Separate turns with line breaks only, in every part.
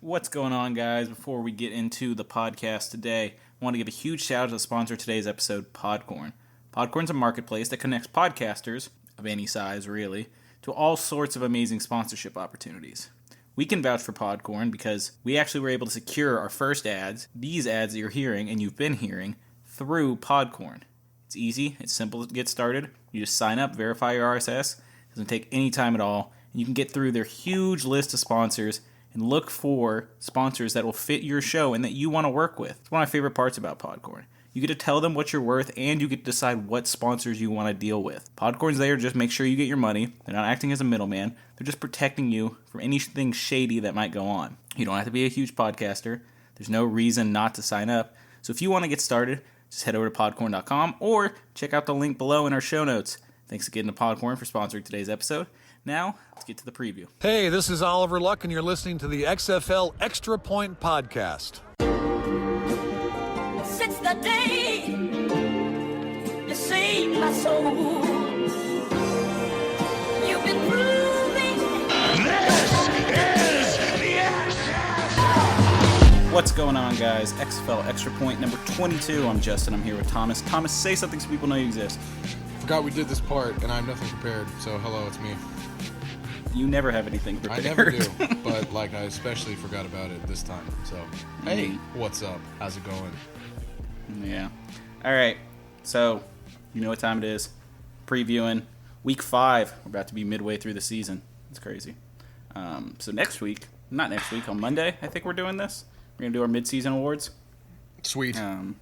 What's going on, guys? Before we get into the podcast today, I want to give a huge shout out to the sponsor of today's episode, Podcorn. Podcorn's a marketplace that connects podcasters, of any size really, to all sorts of amazing sponsorship opportunities. We can vouch for Podcorn because we actually were able to secure our first ads, these ads that you're hearing and you've been hearing, through Podcorn. It's easy, it's simple to get started. You just sign up, verify your RSS, it doesn't take any time at all, and you can get through their huge list of sponsors and look for sponsors that will fit your show and that you want to work with. It's one of my favorite parts about Podcorn. You get to tell them what you're worth, and you get to decide what sponsors you want to deal with. Podcorn's there to just make sure you get your money. They're not acting as a middleman. They're just protecting you from anything shady that might go on. You don't have to be a huge podcaster. There's no reason not to sign up. So if you want to get started, just head over to podcorn.com or check out the link below in our show notes. Thanks again to Podcorn for sponsoring today's episode. Now, let's get to the preview.
Hey, this is Oliver Luck, and you're listening to the XFL Extra Point Podcast.
Since the day you saved my soul, you've been proving
This is the XFL.
What's going on, guys? XFL Extra Point number 22. I'm Justin. I'm here with Thomas. Thomas, say something so people know you exist.
Forgot we did this part, and I have nothing prepared, so hello, it's me.
You never have anything prepared.
I never do, but I especially forgot about it this time, so hey, what's up? How's it going?
Yeah. All right. So, you know what time it is. Previewing week 5. We're about to be midway through the season. It's crazy. So not next week, on Monday, I think we're doing this. We're going to do our mid-season awards.
Sweet.
Go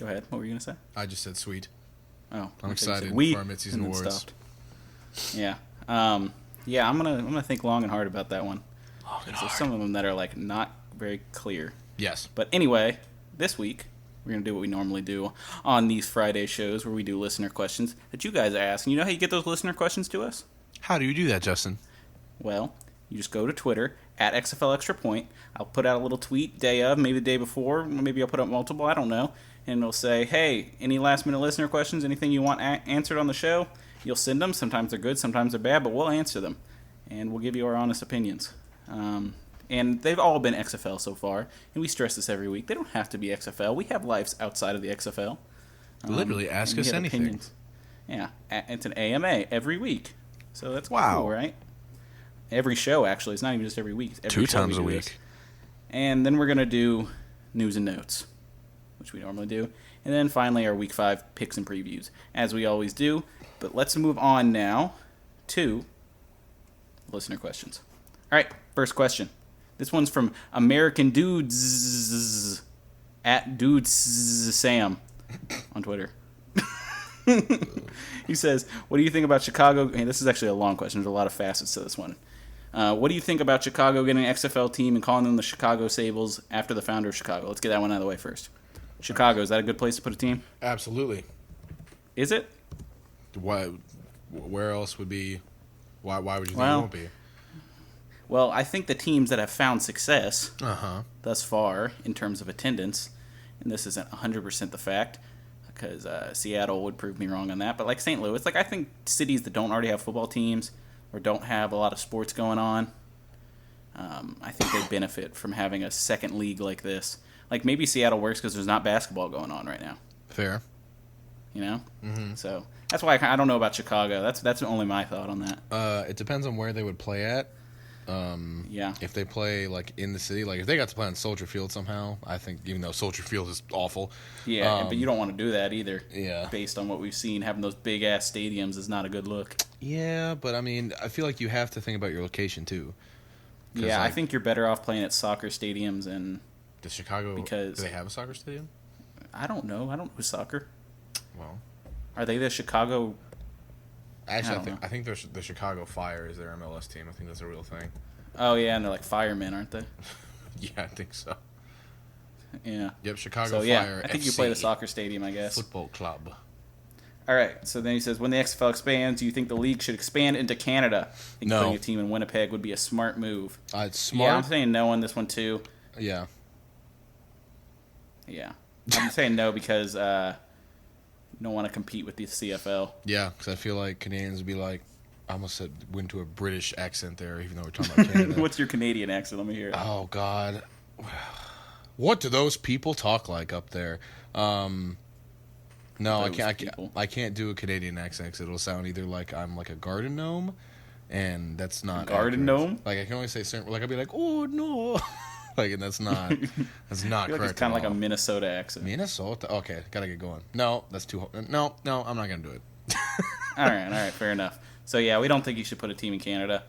ahead. What were you going to say?
I just said sweet.
Oh,
I'm excited for our mid-season awards.
Yeah. I'm gonna think long and hard about that one. There's some of them that are not very clear.
Yes.
But anyway, this week we're gonna do what we normally do on these Friday shows, where we do listener questions that you guys ask. And you know how you get those listener questions to us?
How do you do that, Justin?
Well, you just go to Twitter at XFL Extra Point. I'll put out a little tweet day of, maybe the day before, maybe I'll put up multiple. I don't know. And it'll say, hey, any last-minute listener questions, anything you want answered on the show, you'll send them. Sometimes they're good, sometimes they're bad, but we'll answer them. And we'll give you our honest opinions. And they've all been XFL so far, and we stress this every week. They don't have to be XFL. We have lives outside of the XFL.
Literally, ask us anything.
Opinions. Yeah, it's an AMA every week. So that's cool, right? Every show, actually. It's not even just every week. It's every
2 times a week.
This. And then we're going to do news and notes, which we normally do. And then finally our Week 5 picks and previews, as we always do. But let's move on now to listener questions. All right, first question. This one's from American Dudes at Dudes Sam on Twitter. He says, what do you think about Chicago? Hey, this is actually a long question. There's a lot of facets to this one. What do you think about Chicago getting an XFL team and calling them the Chicago Sables after the founder of Chicago? Let's get that one out of the way first. Chicago, is that a good place to put a team?
Absolutely.
Is it?
Why? Where else would be? Why would you think it won't be?
Well, I think the teams that have found success
thus
far in terms of attendance, and this isn't 100% the fact, because Seattle would prove me wrong on that, but like St. Louis, I think cities that don't already have football teams or don't have a lot of sports going on, I think they benefit from having a second league like this. Like maybe Seattle works because there's not basketball going on right now.
Fair.
You know? Mm-hmm. So that's why I don't know about Chicago. That's only my thought on that.
It depends on where they would play at.
Yeah.
If they play in the city, if they got to play on Soldier Field somehow, I think even though Soldier Field is awful.
Yeah, but you don't want to do that either.
Yeah.
Based on what we've seen, having those big ass stadiums is not a good look.
Yeah, but I feel like you have to think about your location too.
Yeah, I think you're better off playing at soccer stadiums and.
Does Chicago?
Because
do they have a soccer stadium?
I don't know. I don't know soccer.
Well,
are they the Chicago?
Actually, I think the Chicago Fire is their MLS team. I think that's a real thing.
Oh yeah, and they're like firemen, aren't they?
Yeah, I think so.
Yeah.
Yep, Chicago
so, yeah,
Fire.
I think
FC
you play the soccer stadium, I guess.
Football club.
All right. So then he says, when the XFL expands, do you think the league should expand into Canada? I think putting a team in Winnipeg would be a smart move.
It's smart.
Yeah, I'm saying no on this one too.
Yeah.
Yeah. I'm saying no because you don't want to compete with the CFL.
Yeah, because I feel like Canadians would be like, I almost went to a British accent there, even though we're talking about Canada.
What's your Canadian accent? Let me hear it.
Oh, God. What do those people talk like up there? No, I can't do a Canadian accent because it'll sound either like I'm like a garden gnome, and that's not
garden
accurate.
gnome.
Like I can only say certain. Like I'll be like, oh no, like, and that's not correct.
Like it's kind of like a Minnesota accent.
Minnesota. Okay, gotta get going. No, that's too. No, I'm not gonna do it.
All right, fair enough. So yeah, we don't think you should put a team in Canada,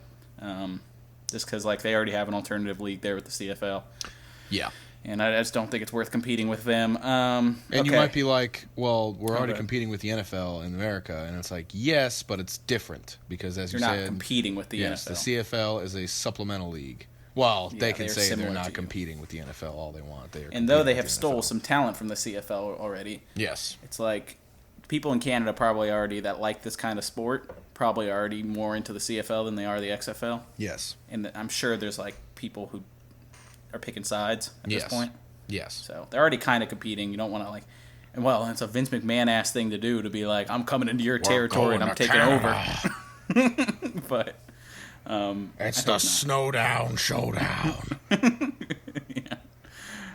just because like they already have an alternative league there with the CFL.
Yeah.
And I just don't think it's worth competing with them.
And
okay.
you might be like, well, we're already competing with the NFL in America. And it's like, yes, but it's different. Because as
you're
you said...
not competing with the
yes,
NFL.
the CFL is a supplemental league. Well, they can say they're not
you.
competing with the NFL all they want.
And though they have stole some talent from the CFL already,
yes,
it's like people in Canada probably already that like this kind of sport probably already more into the CFL than they are the XFL.
Yes.
And I'm sure there's like people who are picking sides at this point.
Yes.
So they're already kind of competing. You don't want to like, and well, it's a Vince McMahon ass thing to do to be like, I'm coming into your territory and I'm taking
Canada.
over. But
it's the Snowdown Showdown.
Yeah.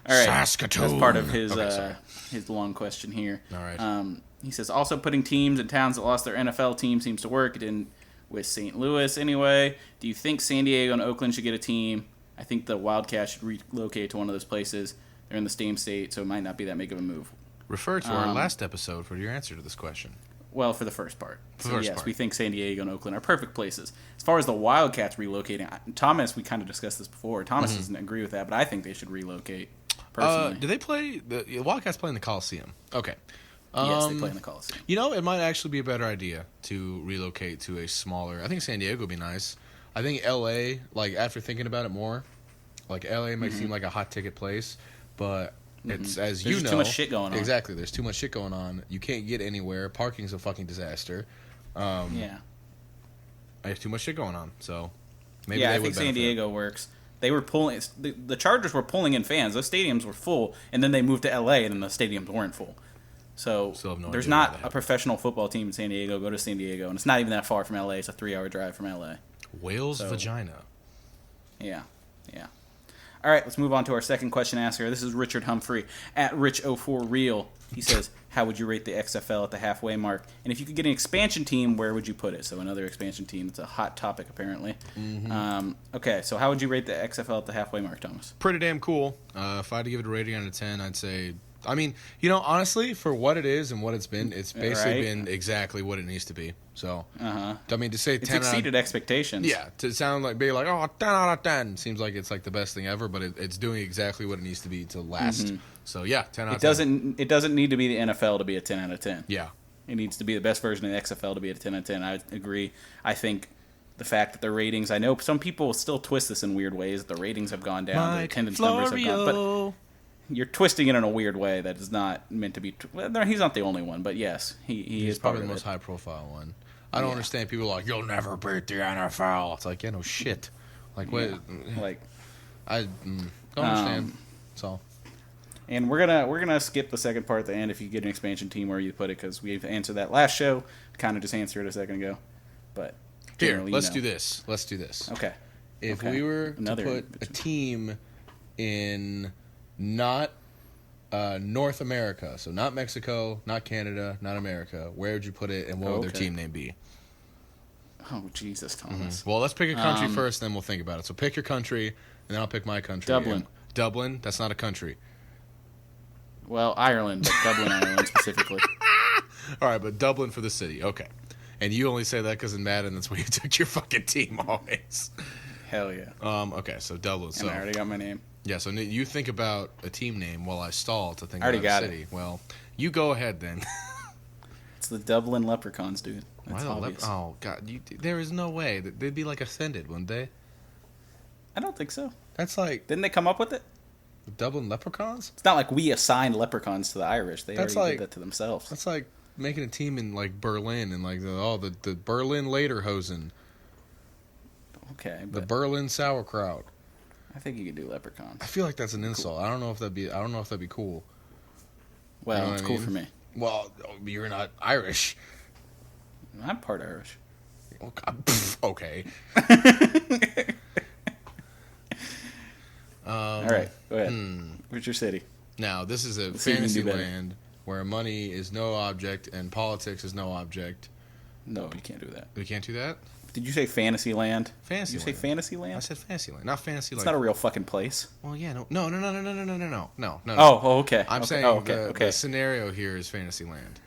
All right.
Saskatoon.
That's part of his long question here.
All right.
He says also putting teams in towns that lost their NFL team seems to work. It didn't with St. Louis anyway. Do you think San Diego and Oakland should get a team? I think the Wildcats should relocate to one of those places. They're in the same state, so it might not be that big of a move.
Refer to our last episode for your answer to this question.
Well, for the first part.
Part.
We think San Diego and Oakland are perfect places. As far as the Wildcats relocating, Thomas, we kind of discussed this before. Thomas doesn't agree with that, but I think they should relocate, personally.
Do they play... The Wildcats play in the Coliseum. Okay.
Yes, they play in the Coliseum.
You know, it might actually be a better idea to relocate to a smaller... I think San Diego would be nice. I think L.A., like, after thinking about it more, like, L.A. might seem like a hot ticket place, but it's, as you know...
There's too much shit going on.
Exactly. There's too much shit going on. You can't get anywhere. Parking's a fucking disaster.
Yeah.
There's too much shit going on, so... Maybe
yeah,
they
I think San Diego works. They were pulling... The Chargers were pulling in fans. Those stadiums were full, and then they moved to L.A., and then the stadiums weren't full. So there's not a professional football team in San Diego. Go to San Diego, and it's not even that far from L.A. It's a 3-hour drive from L.A.
Whale's vagina.
Yeah. All right, let's move on to our second question asker. This is Richard Humphrey at Rich04Real. He says, how would you rate the XFL at the halfway mark? And if you could get an expansion team, where would you put it? So another expansion team. It's a hot topic, apparently. Okay, so how would you rate the XFL at the halfway mark, Thomas?
Pretty damn cool. If I had to give it a rating out of 10, I'd say... I mean, you know, honestly, for what it is and what it's been, it's basically been exactly what it needs to be. So, I mean, to say 10
it's exceeded expectations.
Yeah, to sound like, be like, oh, 10 out of 10 seems like it's like the best thing ever, but it's doing exactly what it needs to be to last. So, yeah, 10 out of 10.
It doesn't need to be the NFL to be a 10 out of 10.
Yeah.
It needs to be the best version of the XFL to be a 10 out of 10. I agree. I think the fact that the ratings, I know some people still twist this in weird ways. The ratings have gone down. The attendance numbers have gone. But you're twisting it in a weird way that is not meant to be. He's not the only one, but yes, he's is
probably the most high-profile one. I don't understand people like, you'll never beat the NFL. It's like, yeah, no shit. Like, what?
Like,
I don't understand. So,
and we're gonna skip the second part at the end. If you get an expansion team, where you put it, because we've answered that last show. Kind of just answered it a second ago, but
here, let's do this. Let's do this.
Okay.
If we were to put a team in not North America, so not Mexico, not Canada, not America, where would you put it, and what would their team name be?
Oh, Jesus, Thomas.
Well, let's pick a country first, then we'll think about it. So pick your country, and then I'll pick my country.
Dublin.
Dublin? That's not a country.
Well, Ireland, but Dublin, Ireland specifically.
All right, but Dublin for the city. Okay. And you only say that because in Madden, that's where you took your fucking team always.
Hell yeah.
Okay, so Dublin.
And I already got my name.
Yeah, so you think about a team name while I stall to think
about
a city. It. Well, you go ahead then.
It's the Dublin Leprechauns, dude. That's obvious.
Oh, God. There is no way. They'd be, like, offended, wouldn't they?
I don't think so.
That's like...
Didn't they come up with it?
The Dublin Leprechauns?
It's not like we assigned leprechauns to the Irish. They already did that to themselves.
That's like making a team in, like, Berlin and, like, the Berlin Lederhosen.
Okay,
but... The Berlin Sauerkraut.
I think you could do leprechauns.
I feel like that's an insult. Cool. I don't know if that'd be cool.
Well, you know it's cool for me.
Well, you're not Irish.
I'm part Irish.
Okay.
All right, go ahead. Where's your city?
Now, this is a
Let's see if you can
fantasy
do better.
land where money is no object and politics is no object.
No, you can't do that.
We can't do that?
Did you say fantasy land?
Fantasy
Did you say
land.
fantasy
I
land?
said fantasy land, not fantasy
It's
like.
not a real fucking place.
Well, yeah, no.
Oh, okay.
I'm
okay.
saying
okay.
the scenario here is fantasy land.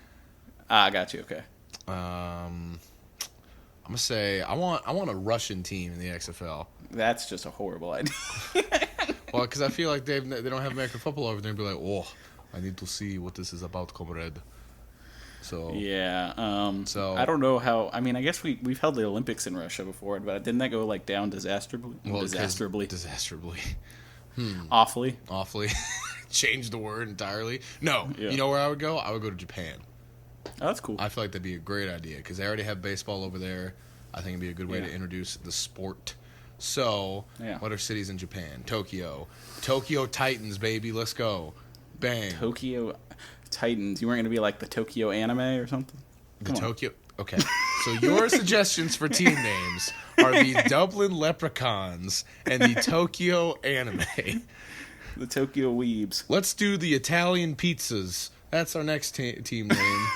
I got you. Okay.
I'm gonna say I want a Russian team in the XFL.
That's just a horrible idea.
Well, because I feel like they don't have American football over there and be like, oh, I need to see what this is about, comrade. So
Yeah.
So-
I don't know how. I mean, I guess we've held the Olympics in Russia before, but didn't that go like down disastrously?
well, 'cause-
disastrously.
awfully
Awfully.
change the word entirely. No,
Yeah.
You know where I would go? I would go to Japan.
Oh, that's cool.
I feel like that'd be a great idea because they already have baseball over there. I think it'd be a good way
Yeah.
to introduce the sport. So,
Yeah.
what are cities in Japan? Tokyo Titans, baby, let's go, bang.
Tokyo Titans. You weren't going to be like the Tokyo anime or something?
The
Come on.
Tokyo. Okay, so your suggestions for team names are the Dublin Leprechauns and the Tokyo Anime.
The Tokyo Weebs.
Let's do the Italian Pizzas. That's our next team name.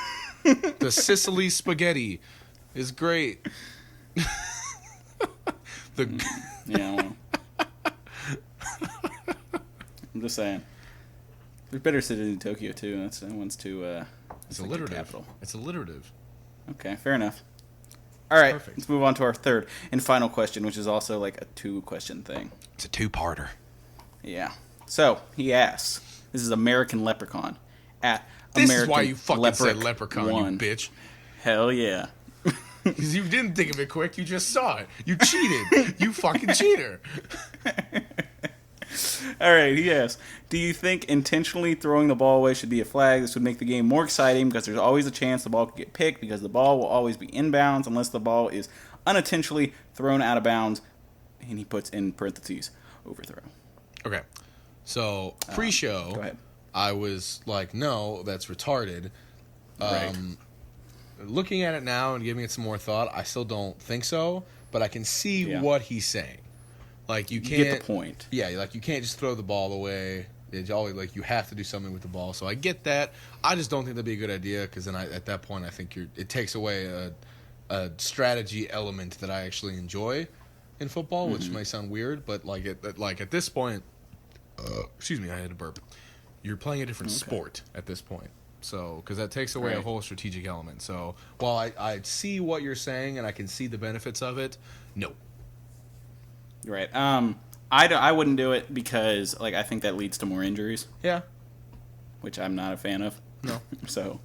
The Sicily Spaghetti is great.
Yeah. Well. I'm just saying. There's better cities in Tokyo too. That one's too.
It's
like the
alliterative.
capital.
It's alliterative.
Okay, fair enough. All right,
Perfect.
let's move on to our third and final question, which is also like a 2-question thing.
It's a two-parter.
Yeah. So he asks, "This is American Leprechaun at
This
American
is why you fucking said
Leprechaun
leprechaun,
one."
you bitch.
Hell yeah!
Because you didn't think of it quick. You just saw it. You cheated. You fucking cheater.
All right, he asks, "Do you think intentionally throwing the ball away should be a flag? This would make the game more exciting because there's always a chance the ball could get picked because the ball will always be inbounds unless the ball is unintentionally thrown out of bounds." And he puts in parentheses, overthrow.
Okay. So, pre-show,
Go ahead.
I was like, no, that's retarded.
Right.
Looking at it now and giving it some more thought, I still don't think so, but I can see
Yeah.
what he's saying. Like, you
You
can't...
get the point.
Yeah, like, you can't just throw the ball away. It's always, like, you have to do something with the ball. So I get that. I just don't think that'd be a good idea because then at that point, I think it takes away a strategy element that I actually enjoy in football, which
Mm-hmm.
may sound weird, but like at this point, excuse me, I had to burp. You're playing a different sport at this point, so because that takes away a
Right.
whole strategic element. So while I see what you're saying and I can see the benefits of it, no.
Right. I wouldn't do it because like I think that leads to more injuries,
Yeah.
which I'm not a fan of.
No.
So,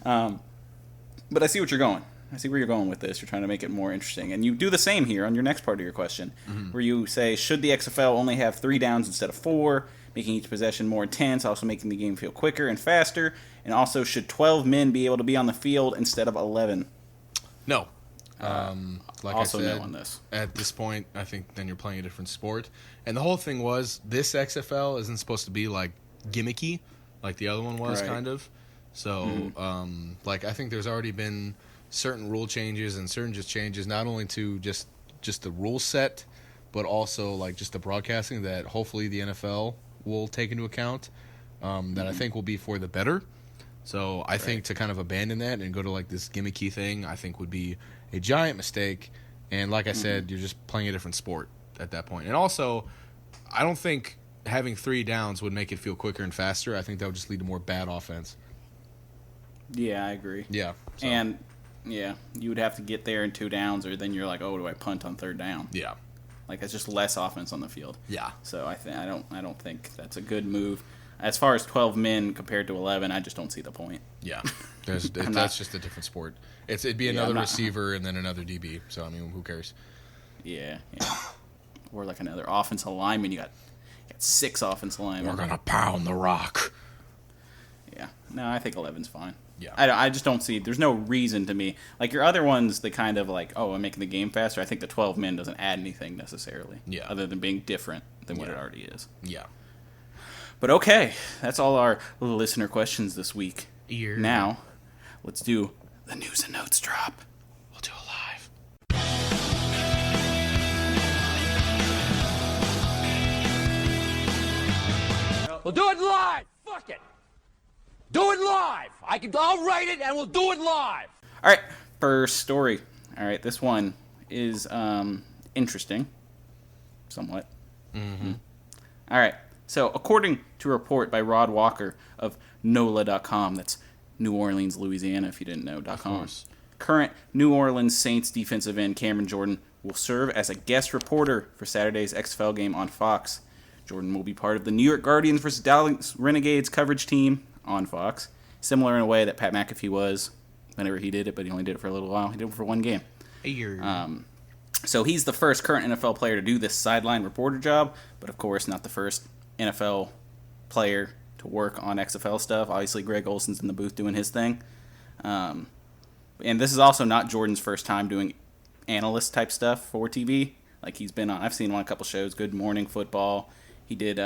but I see what you're going. I see where you're going with this. You're trying to make it more interesting, and you do the same here on your next part of your question, where you say, should the XFL only have 3 downs instead of 4, making each possession more intense, also making the game feel quicker and faster, and also should 12 men be able to be on the field instead of 11?
No. Like
also
I said,
no on this.
at this point, I think then you're playing a different sport. And the whole thing was, this XFL isn't supposed to be, like, gimmicky, like the other one was,
Right.
kind of. So, like, I think there's already been certain rule changes and certain just changes, not only to just the rule set, but also, like, just the broadcasting that hopefully the NFL will take into account, that I think will be for the better. So I think to kind of abandon that and go to, like, this gimmicky thing, I think would be a giant mistake. And like I said, you're just playing a different sport at that point. And also, I don't think having 3 downs would make it feel quicker and faster. I think that would just lead to more bad offense.
Yeah, I agree.
Yeah. So,
And yeah, you would have to get there in 2 downs, or then you're like, oh, do I punt on 3rd down?
yeah.
Like that's just less offense on the field.
Yeah.
So I don't think that's a good move. As far as 12 men compared to 11, I just don't see the point.
Yeah. That's just a different sport. It'd be
I'm
another
not-
receiver and then another DB. So I mean, who cares?
Yeah. Or like another offensive lineman. You got 6 offensive linemen.
We're gonna pound the rock.
Yeah. No, I think 11's fine.
Yeah.
I just don't see. There's no reason to me. Like your other ones, they kind of like, oh, I'm making the game faster. I think the 12 men doesn't add anything necessarily.
Yeah.
Other than being different than what
Yeah.
it already is.
Yeah.
But okay, that's all our listener questions this week.
Ear.
Now, let's do the news and notes drop.
We'll do it live.
We'll do it live. Fuck it. Do it live. I'll write it and we'll do it live.
All right, first story. All right, this one is interesting, somewhat. Mm-hmm. All right, so according to a report by Rod Walker of NOLA.com, that's New Orleans, Louisiana, if you didn't know, .com. Current New Orleans Saints defensive end Cameron Jordan will serve as a guest reporter for Saturday's XFL game on Fox. Jordan will be part of the New York Guardians versus Dallas Renegades coverage team on Fox, similar in a way that Pat McAfee was whenever he did it, but he only did it for a little while. He did it for one game.
A year.
So he's the first current NFL player to do this sideline reporter job, but of course not the first NFL player to work on XFL stuff. Obviously, Greg Olson's in the booth doing his thing. And this is also not Jordan's first time doing analyst type stuff for TV. Like he's been on, I've seen him on a couple shows, Good Morning Football. He did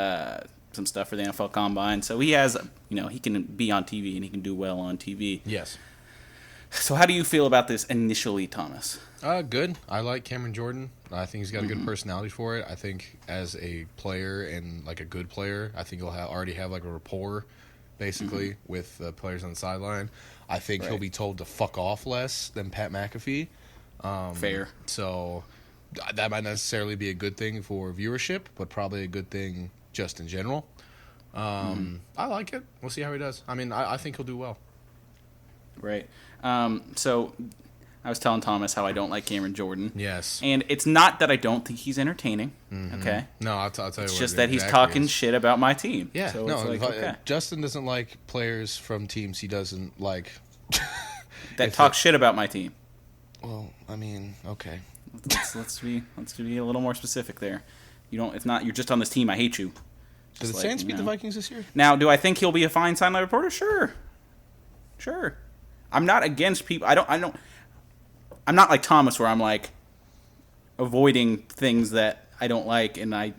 some stuff for the NFL Combine. So he has, he can be on TV and he can do well on TV.
Yes.
So how do you feel about this initially, Thomas?
Good. I like Cameron Jordan. I think he's got a good personality for it. I think as a player and like a good player, I think he'll already have like a rapport, basically, with the players on the sideline. I think he'll be told to fuck off less than Pat McAfee.
Fair.
So that might necessarily be a good thing for viewership, but probably a good thing just in general. I like it. We'll see how he does. I mean, I think he'll do well.
Right. So I was telling Thomas how I don't like Cameron Jordan.
Yes.
And it's not that I don't think he's entertaining. Okay.
No, I'll tell you what.
It's just that he's talking shit about my team.
Yeah.
So
no,
it's like, okay.
Justin doesn't like players from teams he doesn't like.
That talk shit about my team.
Well, I mean, okay.
Let's be a little more specific there. It's not you're just on this team. I hate you.
Did the Saints beat the Vikings this year?
Now, do I think he'll be a fine sideline reporter? Sure. I'm not against people. I'm not like Thomas where I'm like avoiding things that I don't like and I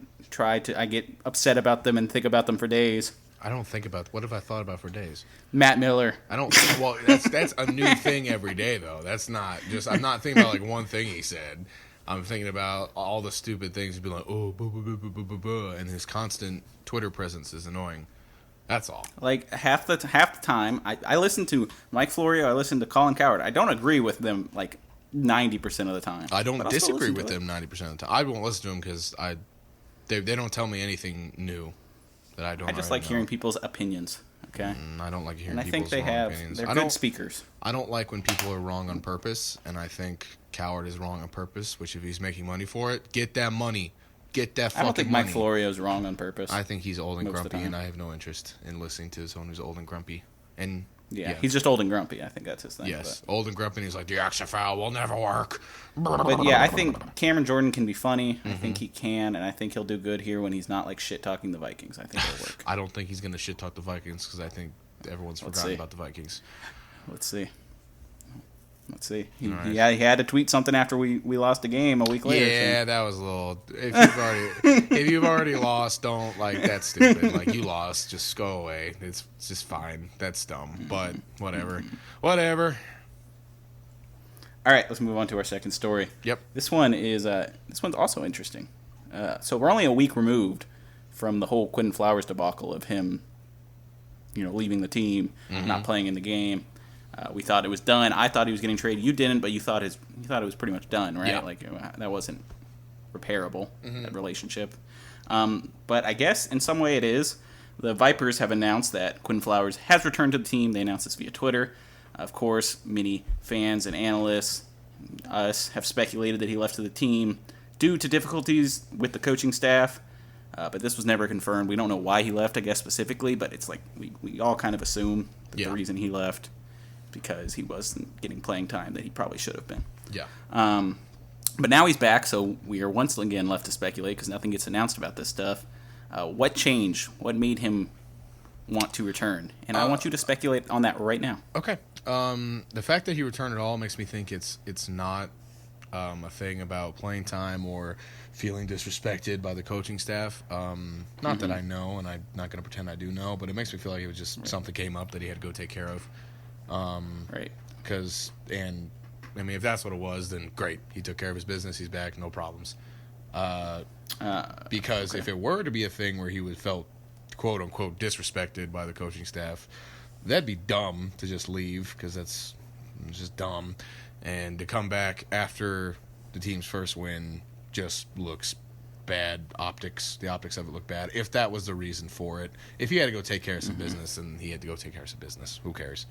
get upset about them and think about them for days.
I don't think about what have I thought about for days?
Matt Miller.
I don't. Well, that's a new thing every day though. That's not just. I'm not thinking about like one thing he said. I'm thinking about all the stupid things. He'd be like, oh, boo, boo, boo, boo, boo, boo, boo, and his constant Twitter presence is annoying. That's all.
Like half the time, I listen to Mike Florio. I listen to Colin Cowherd. I don't agree with them like 90% of the time.
I don't disagree with them 90% of the time. I won't listen to them because they don't tell me anything new that I don't.
I just like hearing people's opinions. Okay.
I don't like hearing
and I
people's
think
opinions.
They're good speakers.
I don't like when people are wrong on purpose, and I think Cowherd is wrong on purpose. Which if he's making money for it, get that money. Get that fucking money.
I don't think Mike Florio's wrong on purpose.
I think he's old and grumpy, and I have no interest in listening to someone who's old and grumpy. And
yeah, he's just old and grumpy. I think that's his thing.
Yes, but old and grumpy, and he's like, the XFL will never work.
But yeah, I think Cameron Jordan can be funny. I think he can, and I think he'll do good here when he's not like shit-talking the Vikings. I think it'll work.
I don't think he's going to shit-talk the Vikings because I think everyone's forgotten about the Vikings.
Let's see. He had to tweet something after we lost a game a week later.
Yeah, that was a little. If you've already lost, don't like that's stupid. Like you lost, just go away. It's just fine. That's dumb, but whatever. All
right, let's move on to our second story.
Yep.
This one's also interesting. So we're only a week removed from the whole Quinn Flowers debacle of him, leaving the team, not playing in the game. We thought it was done. I thought he was getting traded. You didn't, but you thought it was pretty much done, right?
Yeah.
Like that wasn't repairable, that relationship. But I guess in some way it is. The Vipers have announced that Quinn Flowers has returned to the team. They announced this via Twitter. Of course, many fans and analysts, us, have speculated that he left to the team due to difficulties with the coaching staff. But this was never confirmed. We don't know why he left, I guess, specifically, but it's like we all kind of assume that the reason he left because he wasn't getting playing time that he probably should have been.
Yeah.
But now he's back, so we are once again left to speculate because nothing gets announced about this stuff. What changed? What made him want to return? And I want you to speculate on that right now.
Okay. The fact that he returned at all makes me think it's not a thing about playing time or feeling disrespected by the coaching staff. Not that I know, and I'm not going to pretend I do know, but it makes me feel like it was just something came up that he had to go take care of.
Right.
If that's what it was, then great. He took care of his business. He's back. No problems. Because if it were to be a thing where he felt quote unquote disrespected by the coaching staff. That'd be dumb to just leave because that's just dumb. And to come back after the team's first win just looks bad optics. The optics of it look bad. If that was the reason for it, if he had to go take care of some business, then he had to go take care of some business. Who cares?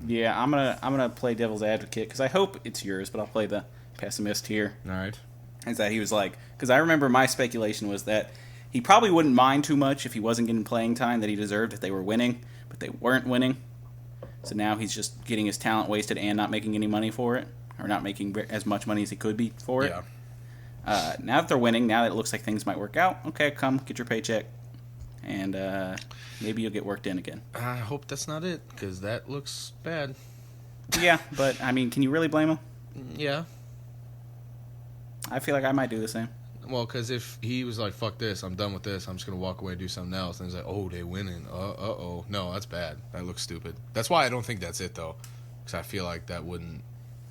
Yeah, I'm gonna play devil's advocate because I hope it's yours, but I'll play the pessimist here.
All right.
Is that he was like, because I remember my speculation was that he probably wouldn't mind too much if he wasn't getting playing time that he deserved if they were winning, but they weren't winning. So now he's just getting his talent wasted and not making any money for it, or not making as much money as he could be for it.
Yeah.
Now that they're winning, now that it looks like things might work out, okay, come get your paycheck, and maybe you'll get worked in again.
I hope that's not it because that looks bad.
Yeah, but I mean, can you really blame him?
Yeah.
I feel like I might do the same.
Well, because if he was like, fuck this, I'm done with this, I'm just going to walk away and do something else. And he's like, oh, they winning. Uh-oh. No, that's bad. That looks stupid. That's why I don't think that's it, though. Because I feel like that wouldn't,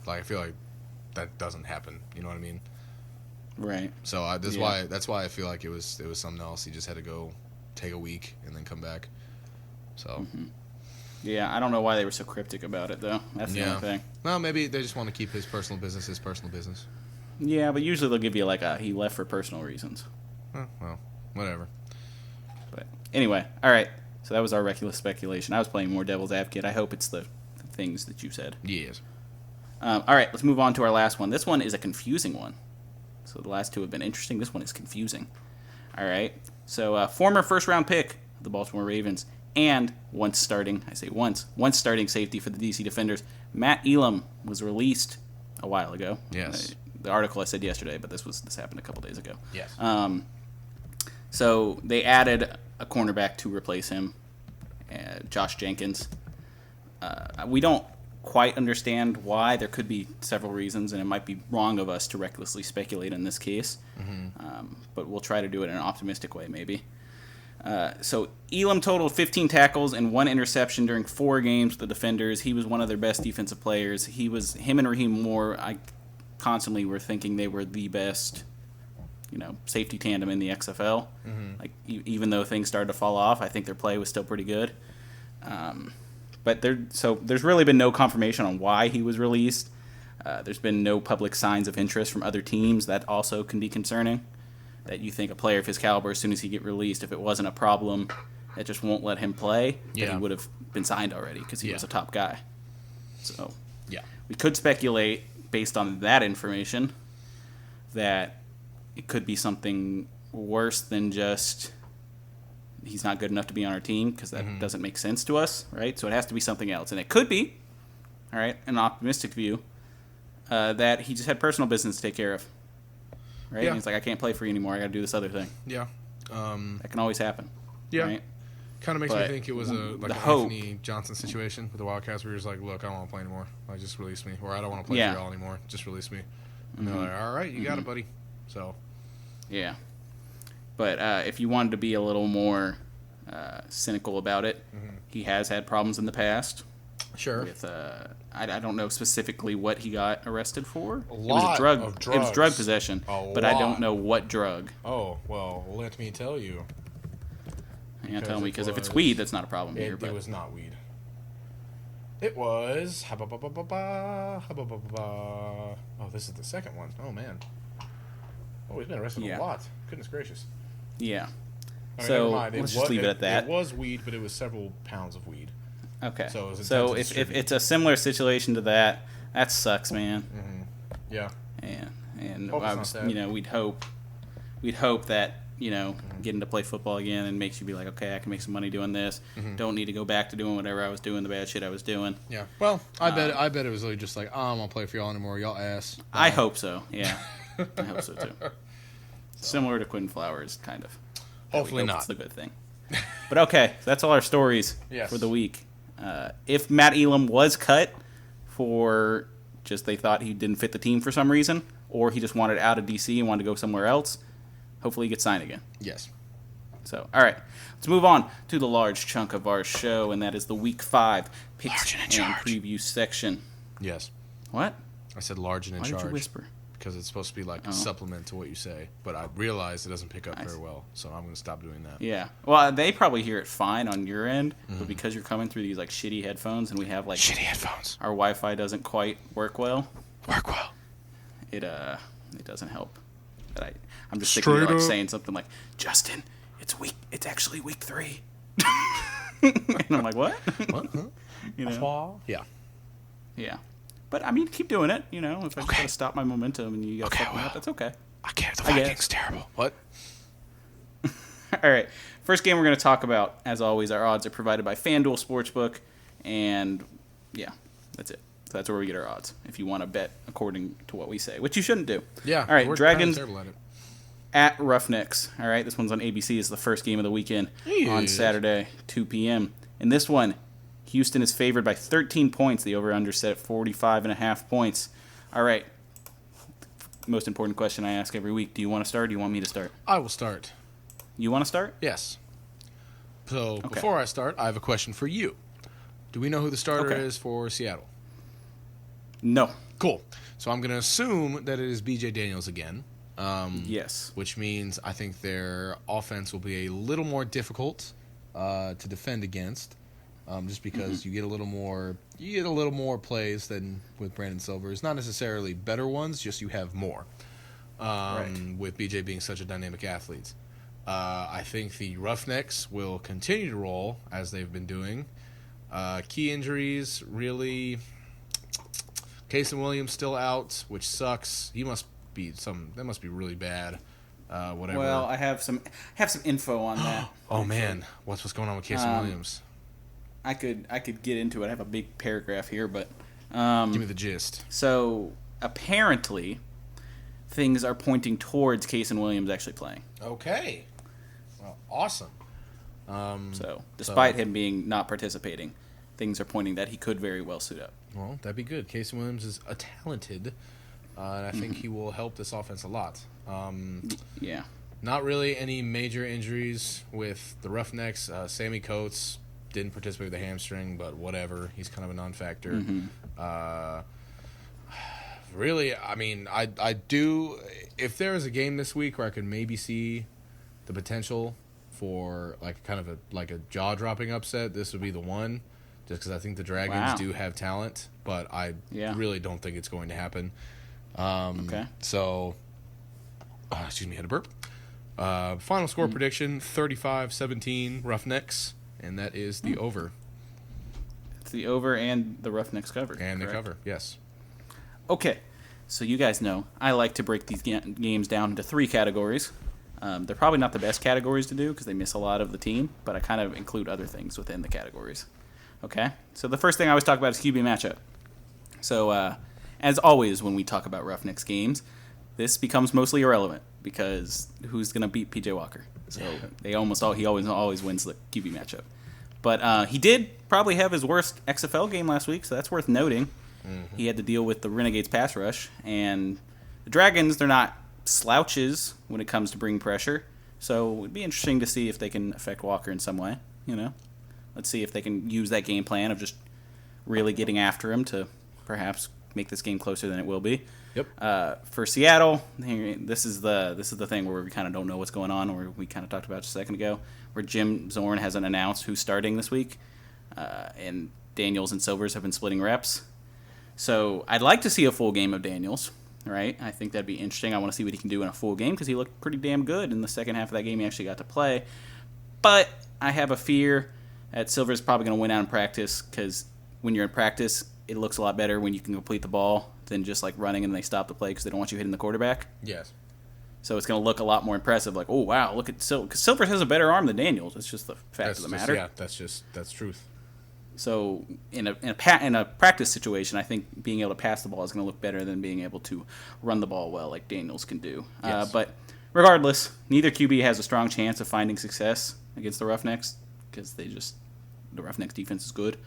like, I feel like that doesn't happen. You know what I mean?
Right.
So that's why I feel like it was something else. He just had to go take a week and then come back. So.
Yeah, I don't know why they were so cryptic about it, though. That's the only thing.
Well, maybe they just want to keep his personal business.
Yeah, but usually they'll give you like he left for personal reasons.
Oh, well, whatever.
But anyway, all right. So that was our reckless speculation. I was playing more devil's advocate. I hope it's the things that you said.
Yes.
All right, let's move on to our last one. This one is a confusing one. So the last two have been interesting. This one is confusing. All right. So former first-round pick of the Baltimore Ravens and once starting starting safety for the DC Defenders, Matt Elam was released a while ago.
Yes.
The article I said yesterday, but this happened a couple days ago.
Yes.
So they added a cornerback to replace him, Josh Jenkins. We don't quite understand why. There could be several reasons, and it might be wrong of us to recklessly speculate in this case. But we'll try to do it in an optimistic way, maybe. So Elam totaled 15 tackles and 1 interception during 4 games with the Defenders. He was one of their best defensive players. Him and Raheem Moore, I constantly were thinking they were the best, safety tandem in the XFL. Like even though things started to fall off, I think their play was still pretty good. But there's really been no confirmation on why he was released. There's been no public signs of interest from other teams. That also can be concerning. That you think a player of his caliber, as soon as he get released, if it wasn't a problem that just won't let him play, that he would have been signed already because he was a top guy. So we could speculate based on that information that it could be something worse than just he's not good enough to be on our team, because that doesn't make sense to us, right? So it has to be something else. And it could be, all right, an optimistic view, that he just had personal business to take care of, right?
Yeah.
And he's like, I can't play for you anymore. I got to do this other thing.
Yeah.
That can always happen.
Yeah.
Right?
Kind of makes me
But
think it was an Anthony Johnson situation with the Wildcats where he was like, look, I don't want to play anymore. Like, just release me. Or I don't want to play for y'all anymore. Just release me. And they're like, all right, you got it, buddy. So. Yeah.
But if you wanted to be a little more cynical about it, he has had problems in the past.
Sure.
With I don't know specifically what he got arrested for.
It was drugs.
It was drug possession, but I don't know what drug.
Oh, well, let me tell you.
Yeah, tell me, because if it's weed, that's not a problem here.
But it was not weed. It was. Oh, this is the second one. Oh, man. Oh, he's been arrested a lot. Goodness gracious.
Yeah.
All right,
so
never mind.
let's just leave it at that.
It was weed, but it was several pounds of weed.
Okay.
So
if it's a similar situation to that, that sucks, man.
Yeah.
And
Hope
I
it's
was,
not that.
we'd hope that getting to play football again and makes you be like, okay, I can make some money doing this. Don't need to go back to doing whatever I was doing, the bad shit I was doing.
Yeah. Well, I bet it was really just like, I don't want to play for y'all anymore. Y'all ass.
I hope so. Yeah. I hope so too. Similar to Quinn Flowers, kind of.
Hopefully not.
That's the good thing. But okay, so that's all our stories for the week. If Matt Elam was cut for just they thought he didn't fit the team for some reason, or he just wanted out of DC and wanted to go somewhere else, hopefully he gets signed again.
Yes.
So, all right, let's move on to the large chunk of our show, and that is the Week 5 picks and preview section.
Yes.
What?
I said large and in charge.
Why did you whisper?
because it's supposed to be like a supplement to what you say. But I realized it doesn't pick up very well, so I'm going to stop doing that.
Yeah. Well, they probably hear it fine on your end, but because you're coming through these like shitty headphones, and we have like
Shitty headphones.
our Wi-Fi doesn't quite work well.
It
It doesn't help. But I'm just thinking of like saying something like, Justin, it's actually week 3. And I'm like, what?
What? Huh?
You know?
Yeah.
Yeah. But I mean, keep doing it. You know, if I just gotta stop my momentum and you gotta fuck me up, that's okay.
I can't. The Vikings terrible. What?
All right. First game we're going to talk about, as always, our odds are provided by FanDuel Sportsbook. And, yeah, that's it. So that's where we get our odds, if you want to bet according to what we say, which you shouldn't do.
Yeah.
All right,
we're
Dragons
terrible at it.
at Roughnecks. All right, this one's on ABC. It's the first game of the weekend on Saturday, 2 p.m. In this one, Houston is favored by 13 points. The over-under set at 45.5 points. All right. Most important question I ask every week. Do you want to start or do you want me to start?
I will start.
You want to start?
Yes. So before I start, I have a question for you. Do we know who the starter is for Seattle?
No.
Cool. So I'm going to assume that it is B.J. Daniels again.
Yes.
Which means I think their offense will be a little more difficult to defend against, just because you get a little more plays than with Brandon Silvers. Not necessarily better ones, just you have more. With B.J. being such a dynamic athlete. I think the Roughnecks will continue to roll as they've been doing. Key injuries, really. Casey Williams still out, which sucks. That must be really bad. Whatever.
Well, I have some info on that.
Oh man, what's going on with Casey Williams?
I could get into it. I have a big paragraph here, but
Give me the gist.
So apparently, things are pointing towards Casey Williams actually playing.
Okay. Well, awesome.
So despite him being not participating, things are pointing that he could very well suit up.
Well, that'd be good. Casey Williams is a talented, and I think he will help this offense a lot.
Yeah.
Not really any major injuries with the Roughnecks. Sammy Coates didn't participate with the hamstring, but whatever. He's kind of a non-factor. Really, I mean, I do. If there is a game this week where I could maybe see the potential for like kind of a jaw-dropping upset, this would be the one. Just because I think the Dragons do have talent, but I really don't think it's going to happen.
Okay.
So, excuse me, had a burp. Final score prediction, 35-17 Roughnecks, and that is the over.
It's the over and the Roughnecks cover.
And
correct?
the cover, yes.
Okay. So you guys know I like to break these games down into 3 categories. They're probably not the best categories to do because they miss a lot of the team, but I kind of include other things within the categories. Okay? So the first thing I always talk about is QB matchup. So, as always when we talk about Roughnecks games, this becomes mostly irrelevant because who's going to beat P.J. Walker? So he always wins the QB matchup. But he did probably have his worst XFL game last week, so that's worth noting. He had to deal with the Renegades pass rush, and the Dragons, they're not slouches when it comes to bringing pressure. So it'd be interesting to see if they can affect Walker in some way, you know? Let's see if they can use that game plan of just really getting after him to perhaps make this game closer than it will be.
Yep.
For Seattle, this is the thing where we kind of don't know what's going on, or we kind of talked about just a second ago, where Jim Zorn hasn't announced who's starting this week, and Daniels and Silvers have been splitting reps. So I'd like to see a full game of Daniels, right? I think that'd be interesting. I want to see what he can do in a full game because he looked pretty damn good in the second half of that game he actually got to play. But I have a fear that Silver's probably going to win out in practice because when you're in practice, it looks a lot better when you can complete the ball than just like running and they stop the play because they don't want you hitting the quarterback.
Yes.
So it's going to look a lot more impressive. Like, oh, wow, look at Silver. Because Silver has a better arm than Daniels. It's just the fact of the matter.
Yeah, that's truth.
So in a practice situation, I think being able to pass the ball is going to look better than being able to run the ball well like Daniels can do.
Yes.
But regardless, neither QB has a strong chance of finding success against the Roughnecks because the Roughnecks defense is good.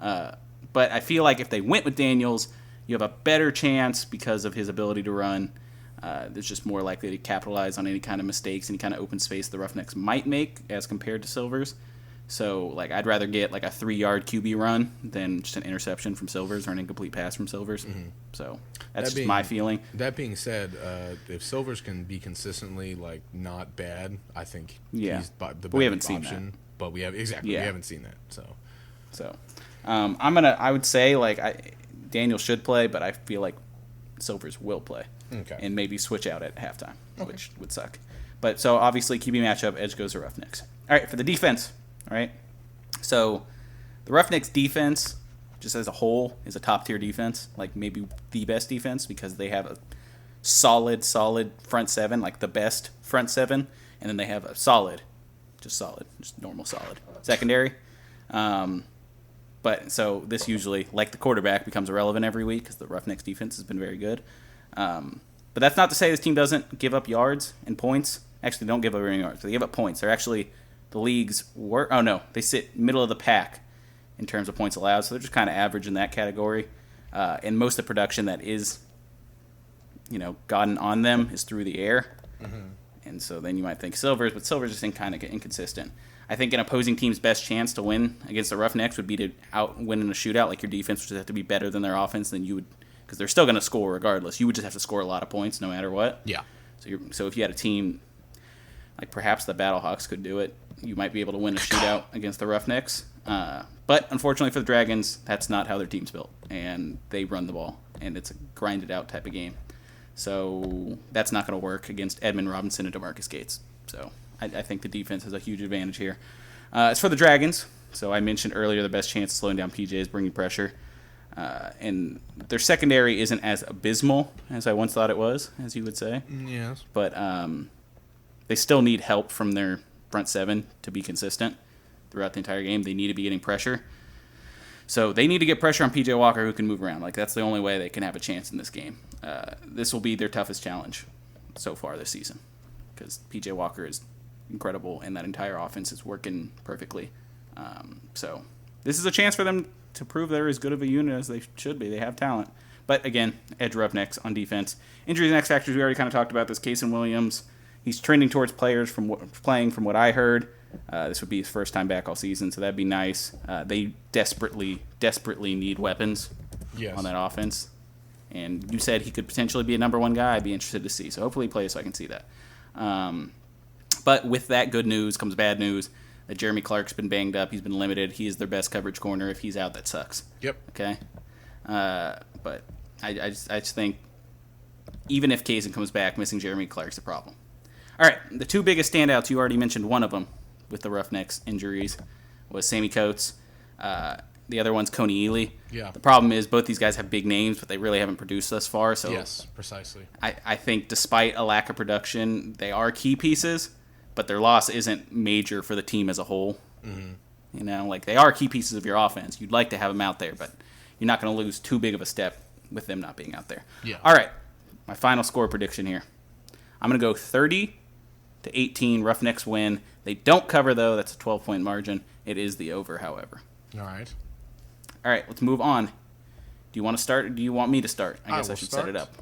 But I feel like if they went with Daniels, you have a better chance because of his ability to run. There's just more likely to capitalize on any kind of mistakes, any kind of open space the Roughnecks might make as compared to Silvers. So, like, I'd rather get, like, a 3-yard QB run than just an interception from Silvers or an incomplete pass from Silvers. So, that's just my feeling.
That being said, if Silvers can be consistently, like, not bad, I think he's the better
we haven't
option.
Seen that.
But we haven't seen that. So
I would say, like, Daniel should play, but I feel like Silvers will play.
Okay.
And maybe switch out at halftime, which would suck. But so, obviously, QB matchup, edge goes to Roughnecks. All right, for the defense. All right, so the Roughnecks defense, just as a whole, is a top tier defense, like maybe the best defense because they have a solid front seven, like the best front seven, and then they have a just normal solid secondary. But so this usually, like the quarterback, becomes irrelevant every week because the Roughnecks defense has been very good. But that's not to say this team doesn't give up yards and points. Actually, they don't give up any yards. They give up points. They're actually the league's worst. Oh, no. They sit middle of the pack in terms of points allowed, so they're just kind of average in that category. And most of the production that is, gotten on them is through the air. And so then you might think Silvers, but Silvers just kind of inconsistent. I think an opposing team's best chance to win against the Roughnecks would be to win in a shootout. Like your defense would just have to be better than their offense than you would, because they're still going to score regardless. You would just have to score a lot of points no matter what.
Yeah.
So if you had a team, like perhaps the Battlehawks could do it, you might be able to win a shootout against the Roughnecks. But unfortunately for the Dragons, that's not how their team's built. And they run the ball, and it's a grinded-out type of game. So that's not going to work against Edmund Robinson and DeMarcus Gates. So I think the defense has a huge advantage here. As for the Dragons, so I mentioned earlier the best chance of slowing down PJ is bringing pressure. And their secondary isn't as abysmal as I once thought it was, as you would say.
Yes.
But they still need help from their front seven to be consistent throughout the entire game. They need to be getting pressure. So they need to get pressure on PJ Walker, who can move around. Like, that's the only way they can have a chance in this game. This will be their toughest challenge so far this season because PJ Walker is incredible, and that entire offense is working perfectly. So this is a chance for them to prove they're as good of a unit as they should be. They have talent. But, again, edge Roughnecks on defense. Injuries and X factors, we already kind of talked about this. Casey Williams, he's trending towards playing from what I heard. This would be his first time back all season, so that'd be nice. They desperately need weapons on that offense. And you said he could potentially be a number one guy. I'd be interested to see. So hopefully he plays so I can see that. But with that good news comes bad news that Jeremy Clark's been banged up. He's been limited. He is their best coverage corner. If he's out, that sucks.
Yep.
Okay? But I just think even if Kaysen comes back, missing Jeremy Clark's a problem. All right, the two biggest standouts, you already mentioned one of them with the Roughnecks injuries, was Sammy Coates. The other one's Coney Ely.
Yeah.
The problem is both these guys have big names, but they really haven't produced thus far. So
yes, precisely.
I think despite a lack of production, they are key pieces, but their loss isn't major for the team as a whole. Like they are key pieces of your offense. You'd like to have them out there, but you're not going to lose too big of a step with them not being out there.
Yeah.
All right, my final score prediction here. I'm going to go 30-18. Roughnecks win. They don't cover, though. That's a 12-point margin. It is the over, however.
All right.
All right, let's move on. Do you want to start, or do you want me to start? I guess I should set it up.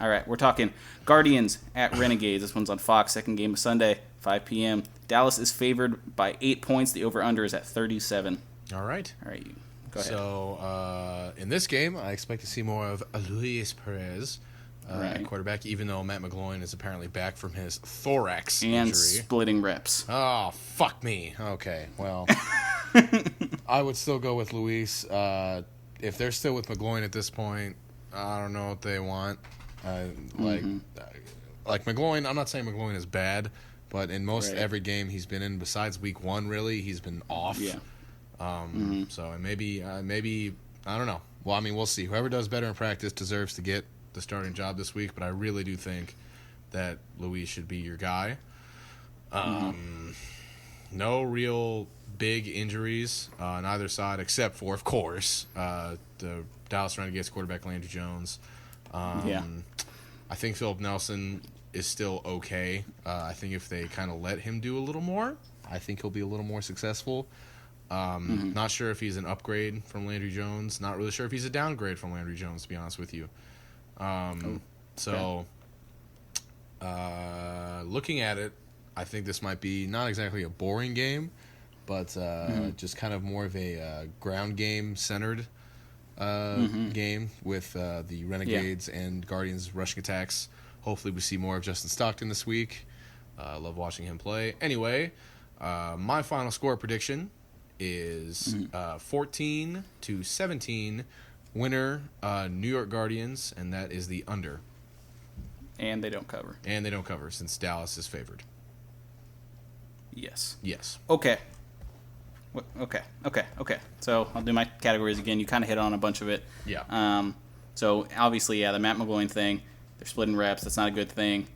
All right, we're talking Guardians at Renegades. This one's on Fox, second game of Sunday, 5 p.m. Dallas is favored by 8 points. The over-under is at 37.
All right.
All right, go ahead.
So, in this game, I expect to see more of Luis Perez at quarterback, even though Matt McGloin is apparently back from his thorax
and
injury.
Splitting reps.
Oh, fuck me. Okay, well, I would still go with Luis. If they're still with McGloin at this point, I don't know what they want. Like McGloin, I'm not saying McGloin is bad, but in most every game he's been in, besides week 1, really, he's been off.
Yeah.
So maybe I don't know. Well, I mean, we'll see. Whoever does better in practice deserves to get the starting job this week, but I really do think that Luis should be your guy. No real big injuries on either side, except for, of course, the Dallas Renegades quarterback Landry Jones. I think Philip Nelson is still okay. I think if they kind of let him do a little more, I think he'll be a little more successful. Not sure if he's an upgrade from Landry Jones. Not really sure if he's a downgrade from Landry Jones, to be honest with you. Looking at it, I think this might be not exactly a boring game, but just kind of more of a ground game centered game with the Renegades and Guardians rushing attacks. Hopefully we see more of Justin Stockton this week. I love watching him play. Anyway, my final score prediction is 14-17 winner New York Guardians, and that is the under.
And they don't cover.
And they don't cover since Dallas is favored.
Yes.
Okay.
Okay. So I'll do my categories again. You kind of hit on a bunch of it.
Yeah.
So obviously, the Matt McGloin thing, they're splitting reps. That's not a good thing.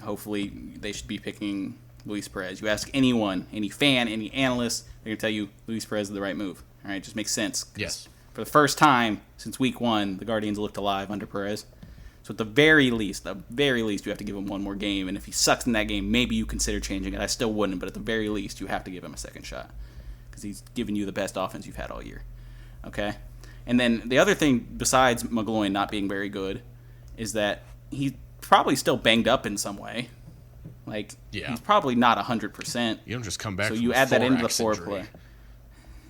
Hopefully, they should be picking Luis Perez. You ask anyone, any fan, any analyst, they're going to tell you Luis Perez is the right move. All right, it just makes sense.
Yes.
For the first time since week 1, the Guardians looked alive under Perez. So at the very least, you have to give him one more game. And if he sucks in that game, maybe you consider changing it. I still wouldn't, but at the very least, you have to give him a second shot because he's given you the best offense you've had all year. Okay? And then the other thing, besides McGloin not being very good, is that he's probably still banged up in some way. He's probably not 100%.
You don't just come back.
So
from
you
a
add that into the
thorax
poor
injury.
play.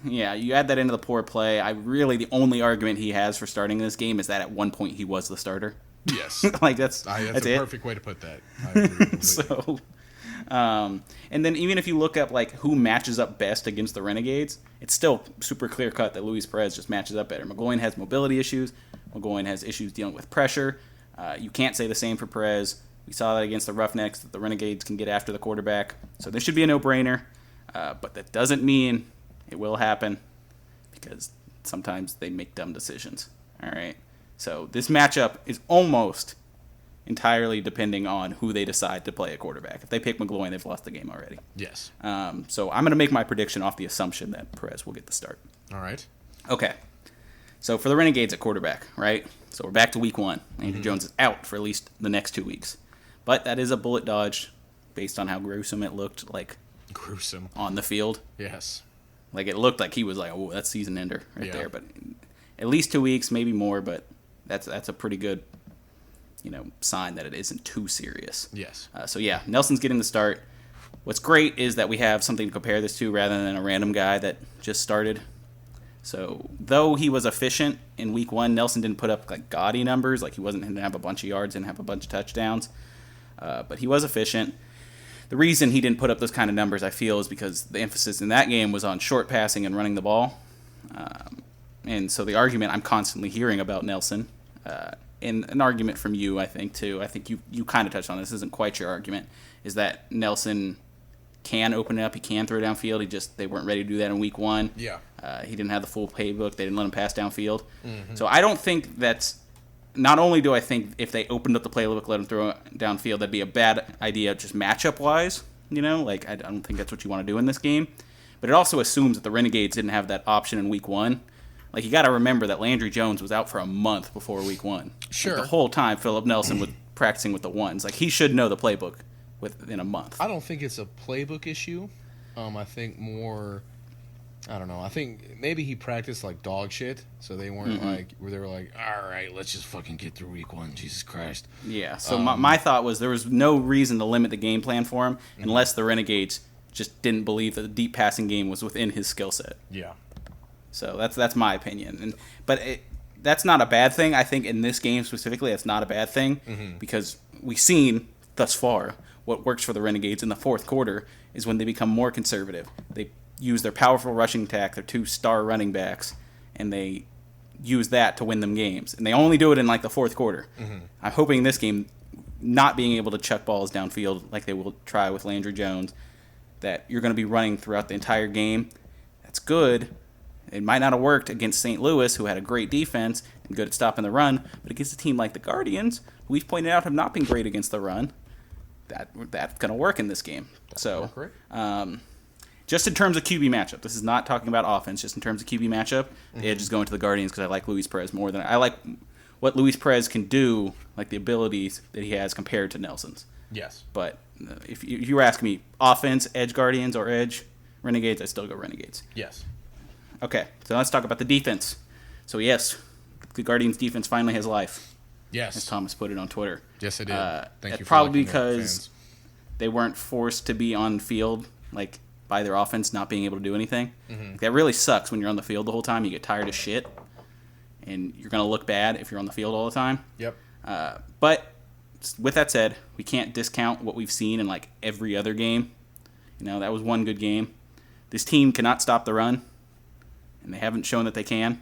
Yeah, you add that into the poor play. The only argument he has for starting this game is that at one point he was the starter.
Yes.
that's
a
it.
perfect way to put that. I agree completely.
So, and then even if you look up who matches up best against the Renegades, it's still super clear cut that Luis Perez just matches up better. McGloin has mobility issues. McGloin has issues dealing with pressure. You can't say the same for Perez. We saw that against the Roughnecks, that the Renegades can get after the quarterback. So this should be a no-brainer. But that doesn't mean it will happen because sometimes they make dumb decisions. All right. So this matchup is almost entirely depending on who they decide to play at quarterback. If they pick McGloin, they've lost the game already.
Yes.
So I'm going to make my prediction off the assumption that Perez will get the start.
All right.
Okay. So for the Renegades at quarterback, right? So we're back to week 1. Andrew Jones is out for at least the next 2 weeks. But that is a bullet dodge based on how gruesome it looked
Gruesome.
on the field.
Yes.
It looked like he was oh, that's season ender right
Yeah.
there. But at least 2 weeks, maybe more, but that's a pretty good, sign that it isn't too serious.
Yes.
So Nelson's getting the start. What's great is that we have something to compare this to rather than a random guy that just started. So though he was efficient in week 1, Nelson didn't put up gaudy numbers. He didn't have a bunch of yards, didn't have a bunch of touchdowns. But he was efficient. The reason he didn't put up those kind of numbers, I feel, is because the emphasis in that game was on short passing and running the ball. And so the argument I'm constantly hearing about Nelson, and an argument from you, I think, too, I think you kind of touched on this, isn't quite your argument, is that Nelson can open it up, he can throw downfield, they weren't ready to do that in week 1.
Yeah.
He didn't have the full playbook, they didn't let him pass downfield. Mm-hmm. So I don't think that's, not only do I think if they opened up the playbook, let him throw downfield, that'd be a bad idea just matchup-wise, I don't think that's what you want to do in this game. But it also assumes that the Renegades didn't have that option in week 1. You got to remember that Landry Jones was out for a month before week 1.
Sure.
The whole time Philip Nelson was practicing with the ones. He should know the playbook within a month.
I don't think it's a playbook issue. I think more, I don't know. I think maybe he practiced dog shit, so they weren't where they were all right, let's just fucking get through week 1. Jesus Christ.
Yeah. So my thought was there was no reason to limit the game plan for him unless the Renegades just didn't believe that the deep passing game was within his skill set.
Yeah.
So that's my opinion, but that's not a bad thing. I think in this game specifically, it's not a bad thing because we've seen thus far what works for the Renegades in the fourth quarter is when they become more conservative. They use their powerful rushing attack, their 2 star running backs, and they use that to win them games. And they only do it in the fourth quarter. I'm hoping this game, not being able to chuck balls downfield like they will try with Landry Jones, that you're going to be running throughout the entire game. That's good. It might not have worked against St. Louis, who had a great defense and good at stopping the run, but against a team like the Guardians, who we've pointed out have not been great against the run, that's going to work in this game. So, just in terms of QB matchup, this is not talking about offense, just in terms of QB matchup, the edge is going to the Guardians because I like Luis Perez more than I like what Luis Perez can do, the abilities that he has compared to Nelson's.
Yes.
But if you were asking me offense, edge Guardians, or edge Renegades, I still go Renegades.
Yes.
Okay, so let's talk about the defense. So yes, the Guardians' defense finally has life.
Yes.
As Thomas put it on Twitter.
Yes, I did. Thank you for
probably
liking that,
because
fans.
they weren't forced to be on field by their offense not being able to do anything. That really sucks when you're on the field the whole time. You get tired as shit, and you're going to look bad if you're on the field all the time.
Yep.
But with that said, we can't discount what we've seen in like every other game. That was one good game. This team cannot stop the run, and they haven't shown that they can.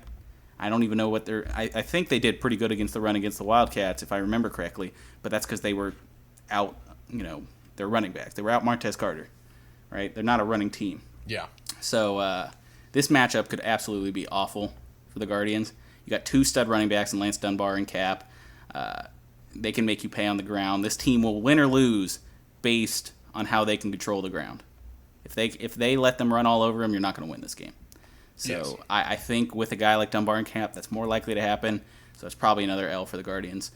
I don't even know what they're... I think they did pretty good against the run against the Wildcats, if I remember correctly, but that's because they were out, their running backs. They were out Martez Carter, right? They're not a running team.
Yeah.
So this matchup could absolutely be awful for the Guardians. You got 2 stud running backs in Lance Dunbar and Cap. They can make you pay on the ground. This team will win or lose based on how they can control the ground. If they let them run all over them, you're not going to win this game. So
yes.
I think with a guy like Dunbar and Cap, that's more likely to happen. So it's probably another L for the Guardians.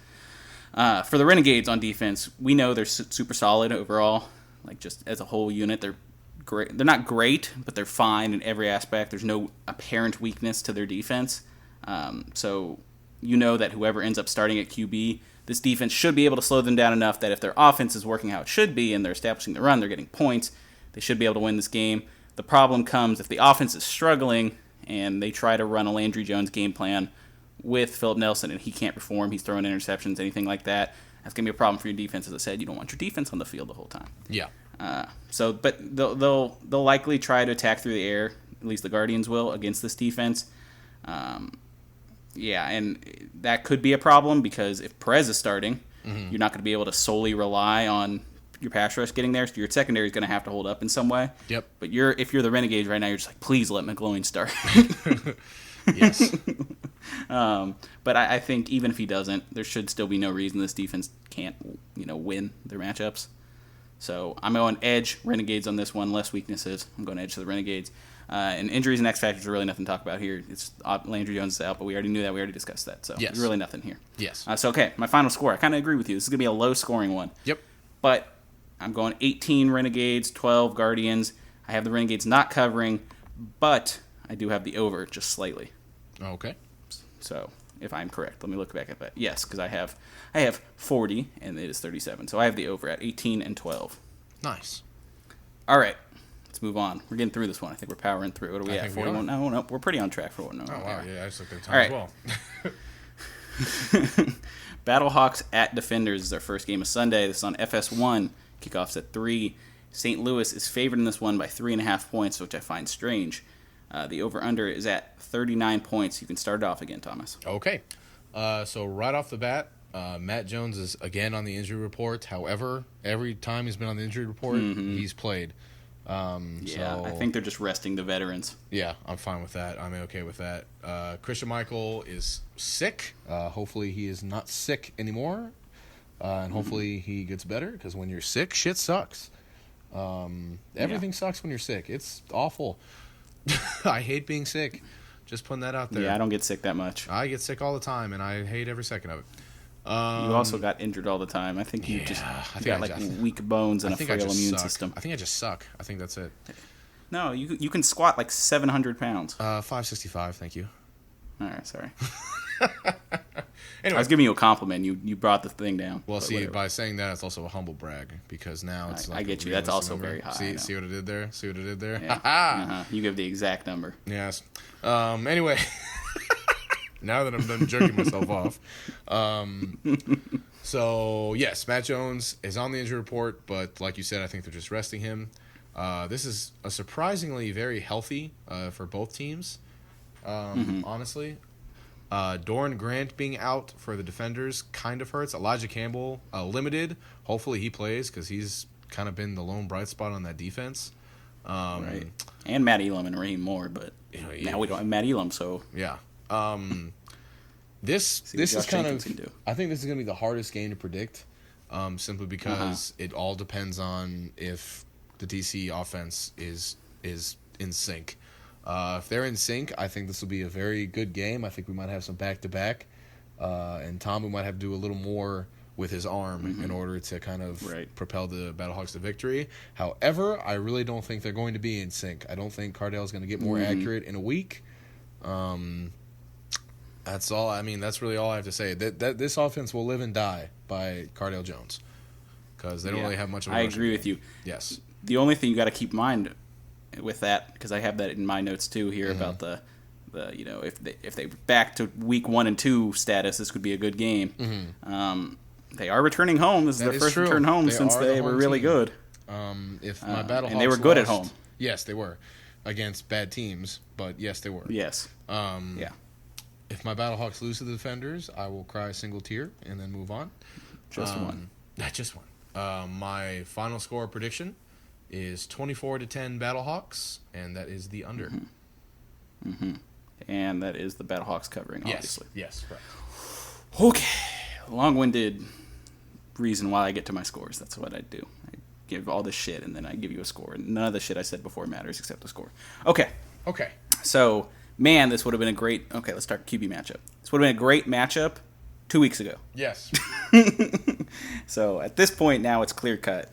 For the Renegades on defense, we know they're super solid overall. Like just as a whole unit, they're great. They're not great, but they're fine in every aspect. There's no apparent weakness to their defense. So that whoever ends up starting at QB, this defense should be able to slow them down enough that if their offense is working how it should be and they're establishing the run, they're getting points, they should be able to win this game. The problem comes if the offense is struggling and they try to run a Landry Jones game plan with Philip Nelson and he can't perform, he's throwing interceptions, anything like that. That's going to be a problem for your defense. As I said, you don't want your defense on the field the whole time.
Yeah.
But they'll likely try to attack through the air. At least the Guardians will against this defense. And that could be a problem because if Perez is starting, you're not going to be able to solely rely on your pass rush getting there. So your secondary is going to have to hold up in some way.
Yep.
But if you're the Renegades right now, you're just like, please let McGloin start.
Yes.
But I think even if he doesn't, there should still be no reason this defense can't, win their matchups. So I'm going edge Renegades on this one. Less weaknesses. I'm going edge to the Renegades. And injuries and X factors are really nothing to talk about here. It's Landry Jones is out, but we already knew that. We already discussed that. So
yes.
There's really nothing here.
Yes.
Okay, my final score. I kind of agree with you. This is going to be a low-scoring one.
Yep.
But I'm going 18 Renegades, 12 Guardians. I have the Renegades not covering, but I do have the over just slightly.
Okay.
So if I'm correct, let me look back at that. Yes, because I have 40 and it is 37. So I have the over at 18 and 12.
Nice.
All right. Let's move on. We're getting through this one. I think we're powering through. What are we at? 41? No, we're pretty on track for what? No.
Oh, wow. Yeah, I just looked at the time
All right.
as well.
Battlehawks at Defenders is our first game of Sunday. This is on FS1. Kickoff's at 3. St. Louis is favored in this one by 3.5 points, which I find strange. The over-under is at 39 points. You can start it off again, Thomas.
Okay. So right off the bat, Matt Jones is again on the injury report. However, every time he's been on the injury report, he's played.
I think they're just resting the veterans.
Yeah, I'm fine with that. I'm okay with that. Christian Michael is sick. Hopefully he is not sick anymore. And hopefully he gets better, because when you're sick, shit sucks. Everything sucks when you're sick. It's awful. I hate being sick. Just putting that out there.
Yeah, I don't get sick that much.
I get sick all the time, and I hate every second of it.
You also got injured all the time. I think you got weak bones and a frail immune system.
I think I just suck. I think that's it.
No, you can squat like 700 pounds.
565, thank you.
All right, sorry.
Anyway,
I was giving you a compliment. You brought the thing down.
Well, see, by saying that, it's also a humble brag, because now it's like
I get you. That's also very high.
See what I did there? See what I did there?
Yeah. You give the exact number.
Yes. Anyway, now that I'm done jerking myself off. So, yes, Matt Jones is on the injury report, but like you said, I think they're just resting him. This is a surprisingly very healthy for both teams, honestly. Doran Grant being out for the Defenders kind of hurts. Elijah Campbell limited. Hopefully he plays, because he's kind of been the lone bright spot on that defense.
Right. And Matt Elam and Raheem Moore, but now we don't have Matt Elam, so
yeah. This is kind of. I think this is going to be the hardest game to predict, simply because it all depends on if the DC offense is in sync. If they're in sync, I think this will be a very good game. I think we might have some back-to-back, and Tom, we might have to do a little more with his arm in order to kind of propel the Battlehawks to victory. However, I really don't think they're going to be in sync. I don't think Cardell's going to get more accurate in a week. That's all. I mean, that's really all I have to say. That this offense will live and die by Cardell Jones, because they don't really have much of a
I agree with you.
Yes.
The only thing you got to keep in mind with that because I have that in my notes too here about the if they back to week 1 and 2 status, this could be a good game. They are returning home. This is their first return home since they were really good.
If my Battlehawks
and they were good
lost,
at home.
Yes, they were against bad teams, but yes, they were.
Yes. Yeah.
If my Battlehawks lose to the Defenders, I will cry a single tear and then move on.
Just one.
Just one. My final score prediction is 24-10 Battlehawks, and that is the under.
And that is the Battlehawks covering, obviously.
Yes, correct.
Okay. Long-winded reason why I get to my scores. That's what I do. I give all this shit, and then I give you a score. And none of the shit I said before matters except the score. Okay. So, man, this would have been a great... Okay, let's start QB matchup. This would have been a great matchup 2 weeks ago.
Yes.
So, at this point now, it's clear-cut.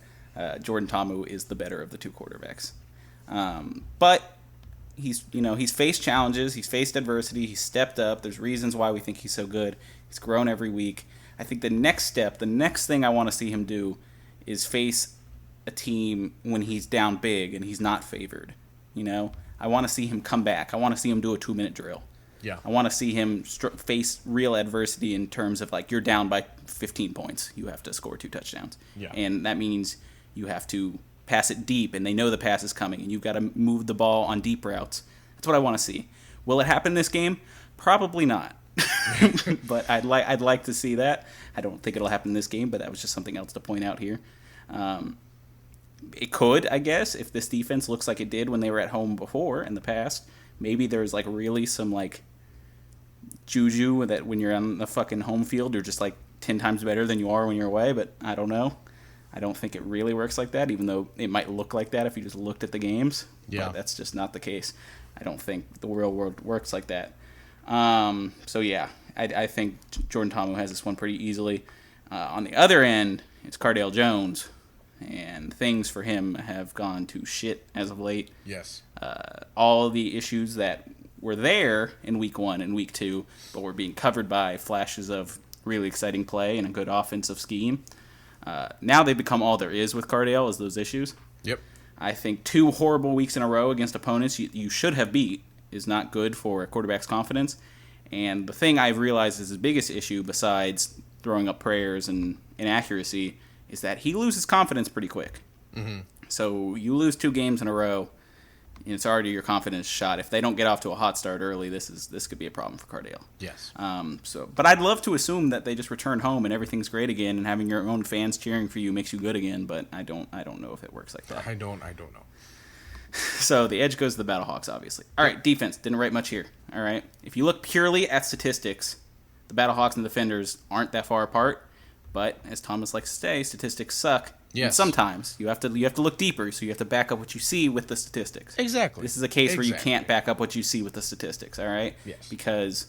Jordan Ta'amu is the better of the two quarterbacks. But he's faced challenges. He's faced adversity. He's stepped up. There's reasons why we think he's so good. He's grown every week. I think the next thing I want to see him do is face a team when he's down big and he's not favored. I want to see him come back. I want to see him do a 2-minute drill.
Yeah.
I want to see him face real adversity in terms of you're down by 15 points. You have to score 2 touchdowns.
Yeah.
And that means you have to pass it deep, and they know the pass is coming, and you've got to move the ball on deep routes. That's what I want to see. Will it happen this game? Probably not. But I'd like to see that. I don't think it'll happen this game, but that was just something else to point out here. It could, I guess, if this defense looks like it did when they were at home before in the past. Maybe there's really some juju that when you're on the fucking home field, you're just 10 times better than you are when you're away. But I don't know. I don't think it really works like that, even though it might look like that if you just looked at the games.
Yeah.
But that's just not the case. I don't think the real world works like that. So, yeah, I think Jordan Ta'amu has this one pretty easily. On the other end, it's Cardale Jones, and things for him have gone to shit as of late.
Yes.
All of the issues that were there in week 1 and week 2, but were being covered by flashes of really exciting play and a good offensive scheme. Now they become all there is with Cardale is those issues.
Yep.
I think 2 horrible weeks in a row against opponents you should have beat is not good for a quarterback's confidence. And the thing I've realized is his biggest issue, besides throwing up prayers and inaccuracy, is that he loses confidence pretty quick. Mm-hmm. So you lose 2 games in a row, and it's already your confidence shot. If they don't get off to a hot start early, this could be a problem for Cardale.
Yes.
But I'd love to assume that they just return home and everything's great again, and having your own fans cheering for you makes you good again. But I don't know if it works like that.
I don't know.
So the edge goes to the Battlehawks, obviously. All right, defense. Didn't write much here. All right. If you look purely at statistics, the Battlehawks and the Defenders aren't that far apart. But as Thomas likes to say, statistics suck.
Yes.
And sometimes you have to look deeper, so you have to back up what you see with the statistics.
Exactly.
This is a case where you can't back up what you see with the statistics. All right.
Yes.
Because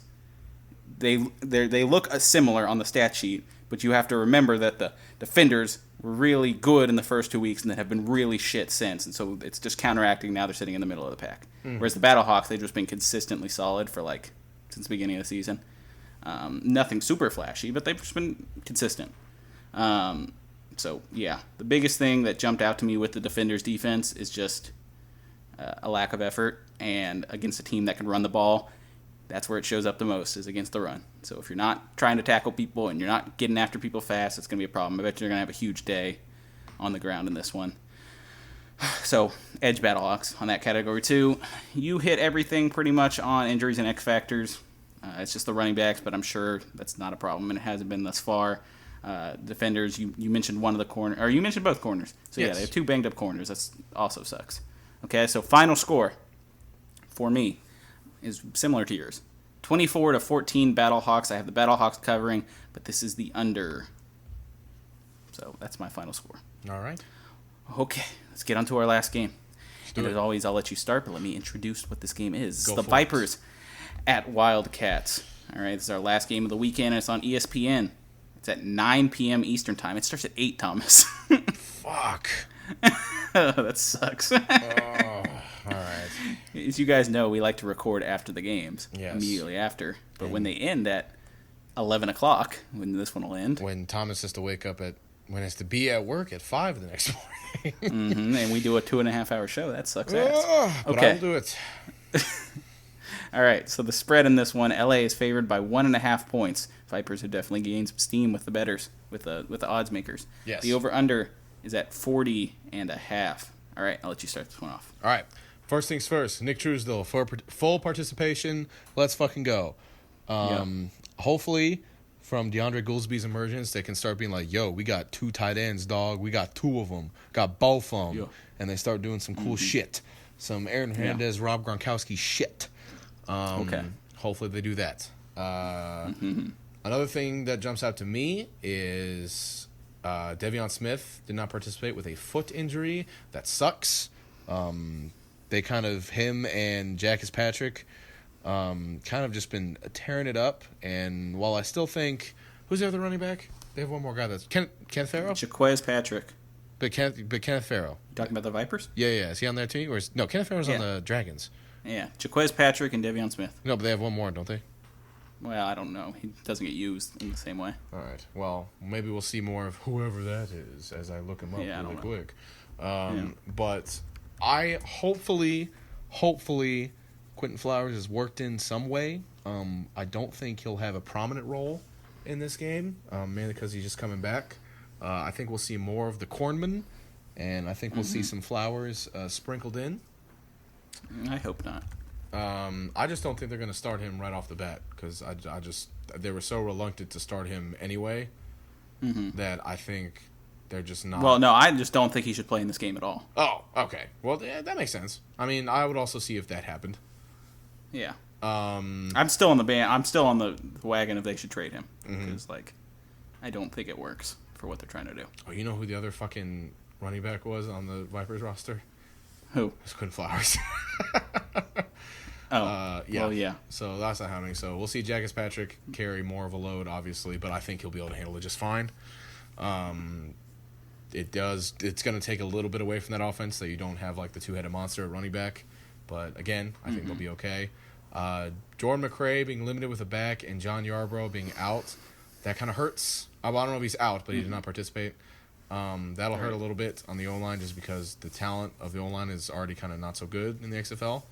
they look similar on the stat sheet, but you have to remember that the Defenders were really good in the first 2 weeks and then have been really shit since. And so it's just counteracting. Now they're sitting in the middle of the pack. Mm-hmm. Whereas the Battlehawks, they've just been consistently solid for since the beginning of the season. Nothing super flashy, but they've just been consistent. So, yeah, the biggest thing that jumped out to me with the Defenders' defense is just a lack of effort. And against a team that can run the ball, that's where it shows up the most, is against the run. So if you're not trying to tackle people and you're not getting after people fast, it's going to be a problem. I bet you're going to have a huge day on the ground in this one. So, edge Battlehawks on that category, too. You hit everything pretty much on injuries and X factors. It's just the running backs, but I'm sure that's not a problem, and it hasn't been thus far. Defenders, you mentioned one of the corners, or you mentioned both corners. So, yes. Yeah, they have 2 banged-up corners. That also sucks. Okay, so final score for me is similar to yours. 24-14 Battlehawks. I have the Battlehawks covering, but this is the under. So that's my final score.
All right.
Okay, let's get on to our last game. And as always, I'll let you start, but let me introduce what this game is. It's the Vipers at Wildcats. All right, this is our last game of the weekend, and it's on ESPN. It's at 9 p.m. Eastern Time. It starts at 8, Thomas.
Fuck.
That sucks.
All right.
As you guys know, we like to record after the games.
Yes.
Immediately after. But when they end at 11 o'clock, when this one will end.
When Thomas has to wake up at when it's to be at work at 5 the next morning.
And we do a 2.5-hour show. That sucks ass.
But
Okay.
I'll do it.
All right, so the spread in this one, LA is favored by 1.5 points. Vipers have definitely gained some steam with the bettors, with the odds makers.
Yes.
The over/under is at 40.5. All right, I'll let you start this one off.
All right. First things first. Nick Truesdale, full participation. Let's fucking go. Hopefully, from DeAndre Goolsby's emergence, they can start being like, yo, we got 2 tight ends, dog. We got 2 of them. Got both of them.
Yeah.
And they start doing some cool shit. Some Aaron Hernandez, Rob Gronkowski shit.
Okay.
Hopefully they do that. Another thing that jumps out to me is Devion Smith did not participate with a foot injury. That sucks. They kind of, him and Jackus Patrick, kind of just been tearing it up. And while I still think, who's the other running back? They have one more guy that's Kenneth Farrow?
Jaquez Patrick.
But Kenneth Farrow.
You talking about the Vipers?
Yeah. Is he on there too? No, Kenneth Farrow's on
Yeah.
the Dragons.
Yeah, Jaquez Patrick and Devion Smith.
No, but they have one more, don't they?
Well, I don't know. He doesn't get used in the same way.
All right. Well, maybe we'll see more of whoever that is as I look him up
Yeah, I
really
don't know.
quick. But I hopefully Quentin Flowers is worked in some way. I don't think he'll have a prominent role in this game, mainly because he's just coming back. I think we'll see more of the Cornman, and I think we'll see some Flowers sprinkled in.
I hope not.
I just don't think they're going to start him right off the bat because they were so reluctant to start him anyway that I think they're just not.
Well, no, I just don't think he should play in this game at all.
Oh, okay. Well, yeah, that makes sense. I mean, I would also see if that happened.
Yeah. I'm still on the I'm still on the wagon if they should trade him because I don't think it works for what they're trying to do.
Oh, you know who the other fucking running back was on the Vipers roster?
Who?
It was Quinn Flowers.
Oh,
yeah.
Well, yeah.
So that's not happening. So we'll see Jackus Patrick carry more of a load, obviously, but I think he'll be able to handle it just fine. It's going to take a little bit away from that offense that you don't have like the two-headed monster at running back. But again, I think they'll be okay. Jordan McRae being limited with a back and John Yarbrough being out, that kind of hurts. I don't know if he's out, but he did not participate. That'll hurt a little bit on the O-line just because the talent of the O-line is already kind of not so good in the XFL.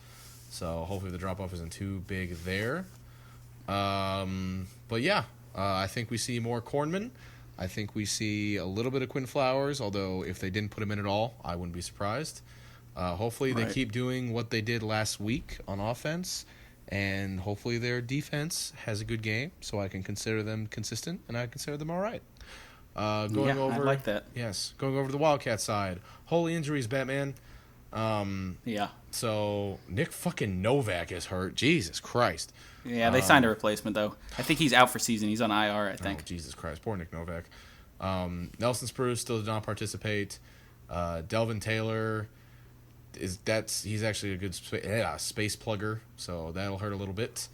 So hopefully the drop-off isn't too big there. But yeah, I think we see more Cornman. I think we see a little bit of Quinn Flowers, although if they didn't put him in at all, I wouldn't be surprised. Hopefully they keep doing what they did last week on offense, and hopefully their defense has a good game so I can consider them consistent, and I consider them all right.
I like that.
Yes, going over to the Wildcat side. Holy injuries, Batman.
Yeah.
So Nick fucking Novak is hurt. Jesus Christ.
Yeah, they signed a replacement, though. I think he's out for season. He's on IR, I think.
Oh, Jesus Christ. Poor Nick Novak. Nelson Spruce still did not participate. Delvin Taylor, he's actually a good space plugger, so that'll hurt a little bit.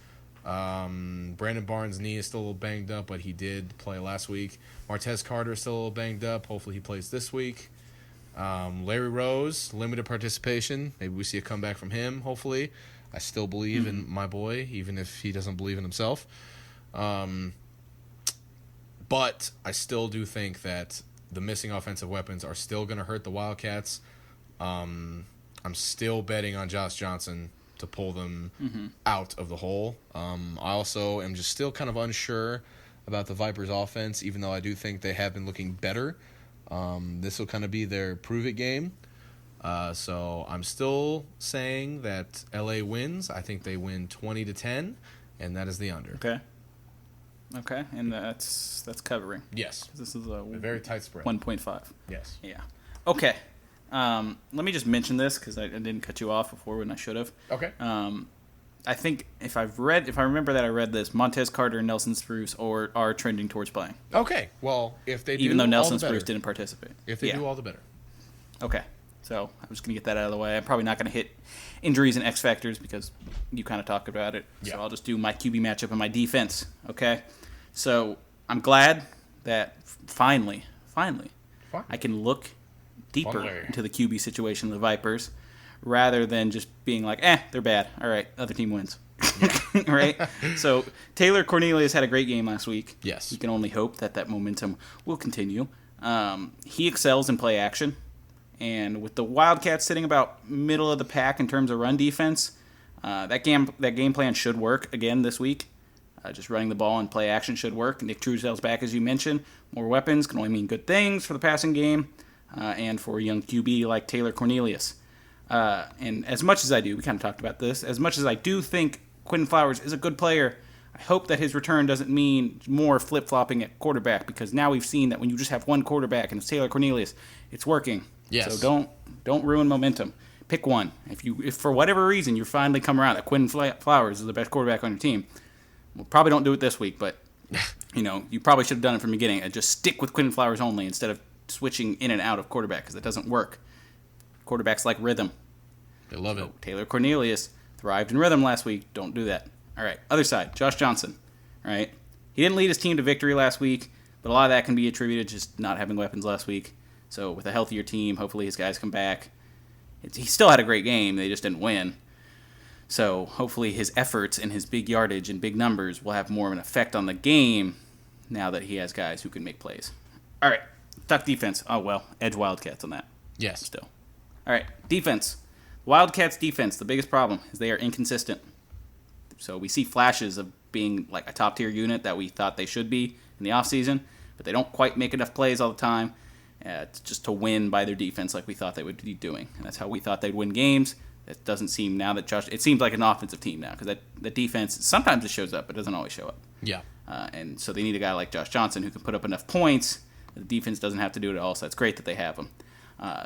Brandon Barnes' knee is still a little banged up, but he did play last week. Martez Carter is still a little banged up. Hopefully he plays this week. Larry Rose, limited participation. Maybe we see a comeback from him, hopefully. I still believe in my boy, even if he doesn't believe in himself. But I still do think that the missing offensive weapons are still going to hurt the Wildcats. I'm still betting on Josh Johnson to pull them out of the hole. I also am just still kind of unsure about the Vipers' offense, even though I do think they have been looking better. This will kind of be their prove-it game. So I'm still saying that LA wins. I think they win 20-10, and that is the under.
Okay, and that's covering.
Yes.
This is a
very tight spread.
1.5.
Yes.
Yeah. Okay. Let me just mention this because I didn't cut you off before when I should have.
Okay.
I think if I remember that I read this, Montez Carter and Nelson Spruce are trending towards playing.
Okay. Well, if they do,
even though
all
Nelson
the better.
Spruce didn't participate.
If they do, all the better.
Okay. So I'm just gonna get that out of the way. I'm probably not gonna hit injuries and X factors because you kind of talked about it.
Yeah.
So I'll just do my QB matchup and my defense. Okay. So I'm glad that finally, I can look deeper into the QB situation of the Vipers, rather than just being like, they're bad. All right, other team wins. Right? So Taylor Cornelius had a great game last week.
Yes.
You can only hope that momentum will continue. He excels in play action. And with the Wildcats sitting about middle of the pack in terms of run defense, that game plan should work again this week. Just running the ball and play action should work. Nick Truesdale's back, as you mentioned. More weapons can only mean good things for the passing game and for a young QB like Taylor Cornelius. And as much as I do, we kind of talked about this, as much as I do think Quentin Flowers is a good player, I hope that his return doesn't mean more flip-flopping at quarterback, because now we've seen that when you just have one quarterback and it's Taylor Cornelius, it's working.
Yes.
So don't ruin momentum. Pick one. If for whatever reason you finally come around that Quentin Flowers is the best quarterback on your team, well, probably don't do it this week, but you probably should have done it from the beginning and just stick with Quentin Flowers only instead of switching in and out of quarterback, because it doesn't work. Quarterbacks like rhythm.
They love it.
Taylor Cornelius thrived in rhythm last week. Don't do that. All right, other side, Josh Johnson. All right, he didn't lead his team to victory last week, but a lot of that can be attributed to just not having weapons last week. So with a healthier team, hopefully his guys come back. He still had a great game. They just didn't win. So hopefully his efforts and his big yardage and big numbers will have more of an effect on the game now that he has guys who can make plays. All right, talk defense. Oh, well, edge Wildcats on that.
Yes.
Still. All right, defense. Wildcats defense, the biggest problem is they are inconsistent. So we see flashes of being like a top-tier unit that we thought they should be in the offseason, but they don't quite make enough plays all the time just to win by their defense like we thought they would be doing. And that's how we thought they'd win games. It doesn't seem now that Josh... It seems like an offensive team now, because that defense, sometimes it shows up, but doesn't always show up.
Yeah.
And so they need a guy like Josh Johnson who can put up enough points. The defense doesn't have to do it all, so it's great that they have him.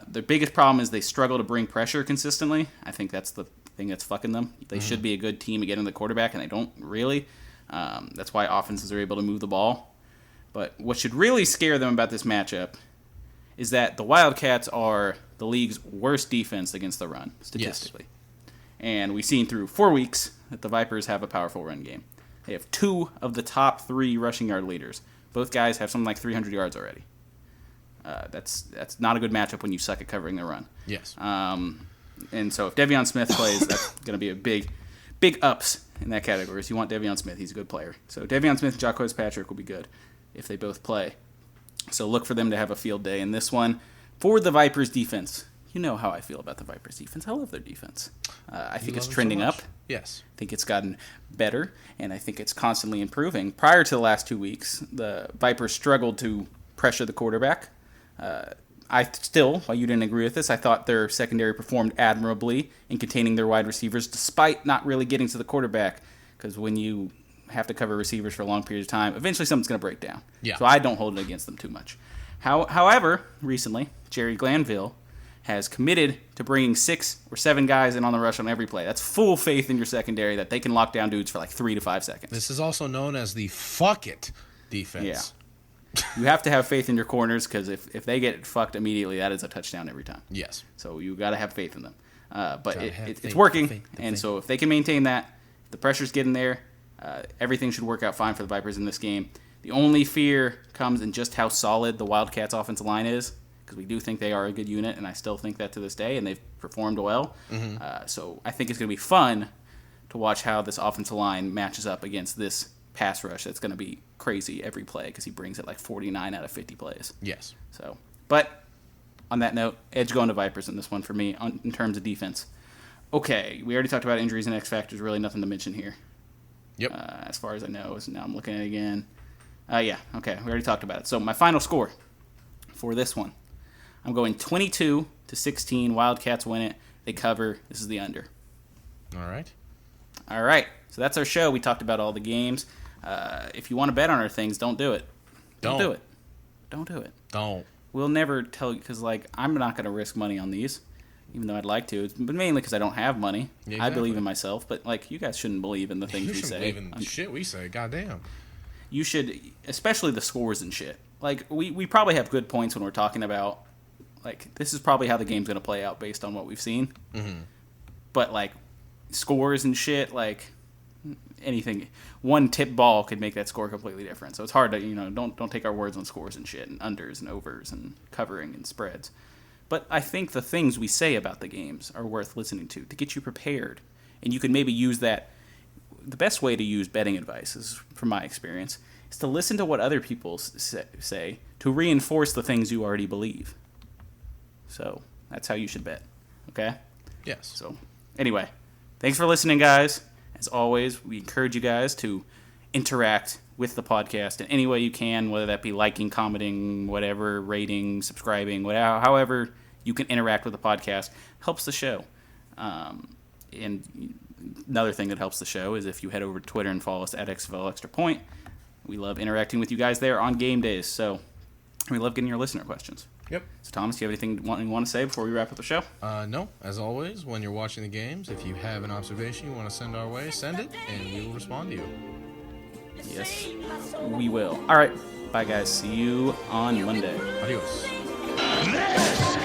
Their biggest problem is they struggle to bring pressure consistently. I think that's the thing that's fucking them. They should be a good team at getting the quarterback, and they don't really. That's why offenses are able to move the ball. But what should really scare them about this matchup is that the Wildcats are the league's worst defense against the run, statistically. Yes. And we've seen through 4 weeks that the Vipers have a powerful run game. They have 2 of the top 3 rushing yard leaders. Both guys have something like 300 yards already. That's not a good matchup when you suck at covering the run.
Yes.
And so if Devion Smith plays, that's going to be a big ups in that category. So you want Devion Smith. He's a good player. So Devion Smith and Jacquez Patrick will be good if they both play. So look for them to have a field day in this one. For the Vipers defense, you know how I feel about the Vipers defense. I love their defense. I think it's trending up.
Yes.
I think it's gotten better, and I think it's constantly improving. Prior to the last 2 weeks, the Vipers struggled to pressure the quarterback. While you didn't agree with this, I thought their secondary performed admirably in containing their wide receivers despite not really getting to the quarterback, because when you have to cover receivers for a long period of time, eventually something's going to break down.
Yeah.
So I don't hold it against them too much. However, recently, Jerry Glanville has committed to bringing 6 or 7 guys in on the rush on every play. That's full faith in your secondary that they can lock down dudes for like 3 to 5 seconds.
This is also known as the fuck it defense.
Yeah. You have to have faith in your corners, because if they get fucked immediately, that is a touchdown every time.
Yes.
So you got to have faith in them. But it's working, so if they can maintain that, if the pressure's getting there, everything should work out fine for the Vipers in this game. The only fear comes in just how solid the Wildcats' offensive line is, because we do think they are a good unit, and I still think that to this day, and they've performed well. Mm-hmm. So I think it's going to be fun to watch how this offensive line matches up against this pass rush that's going to be crazy every play, because he brings it like 49 out of 50 plays.
Yes.
So, but on that note, edge going to Vipers in this one for me in terms of defense. Okay, we already talked about injuries and X factors. Really nothing to mention here.
Yep.
As far as I know, so now I'm looking at it again. Yeah, okay, we already talked about it. So my final score for this one, I'm going 22-16. Wildcats win it. They cover. This is the under.
All right.
All right. So that's our show. We talked about all the games. If you want to bet on our things, don't do it. Don't do it. Don't do it.
Don't.
We'll never tell you, because I'm not going to risk money on these, even though I'd like to. But mainly because I don't have money. Yeah, exactly. I believe in myself, but you guys shouldn't believe in the things we say. You shouldn't believe in the shit we say. Goddamn. You should, especially the scores and shit. We probably have good points when we're talking about, this is probably how the game's going to play out based on what we've seen. Mm-hmm. But, scores and shit, anything, one tip ball could make that score completely different. So it's hard to, don't take our words on scores and shit, and unders and overs and covering and spreads. But I think the things we say about the games are worth listening to get you prepared. And you can maybe use that. The best way to use betting advice, is, from my experience, is to listen to what other people say to reinforce the things you already believe. So that's how you should bet. Okay?
Yes.
So anyway, thanks for listening, guys. As always, we encourage you guys to interact with the podcast in any way you can, whether that be liking, commenting, whatever, rating, subscribing, whatever, however you can interact with the podcast. Helps the show. And another thing that helps the show is if you head over to Twitter and follow us at XFL Extra Point. We love interacting with you guys there on game days. So we love getting your listener questions.
Yep.
So Thomas, do you have anything you want to say before we wrap up the show?
No. As always, when you're watching the games, if you have an observation you want to send our way, send it, and we will respond to you.
Yes, we will. All right. Bye, guys. See you on Monday.
Adios.
This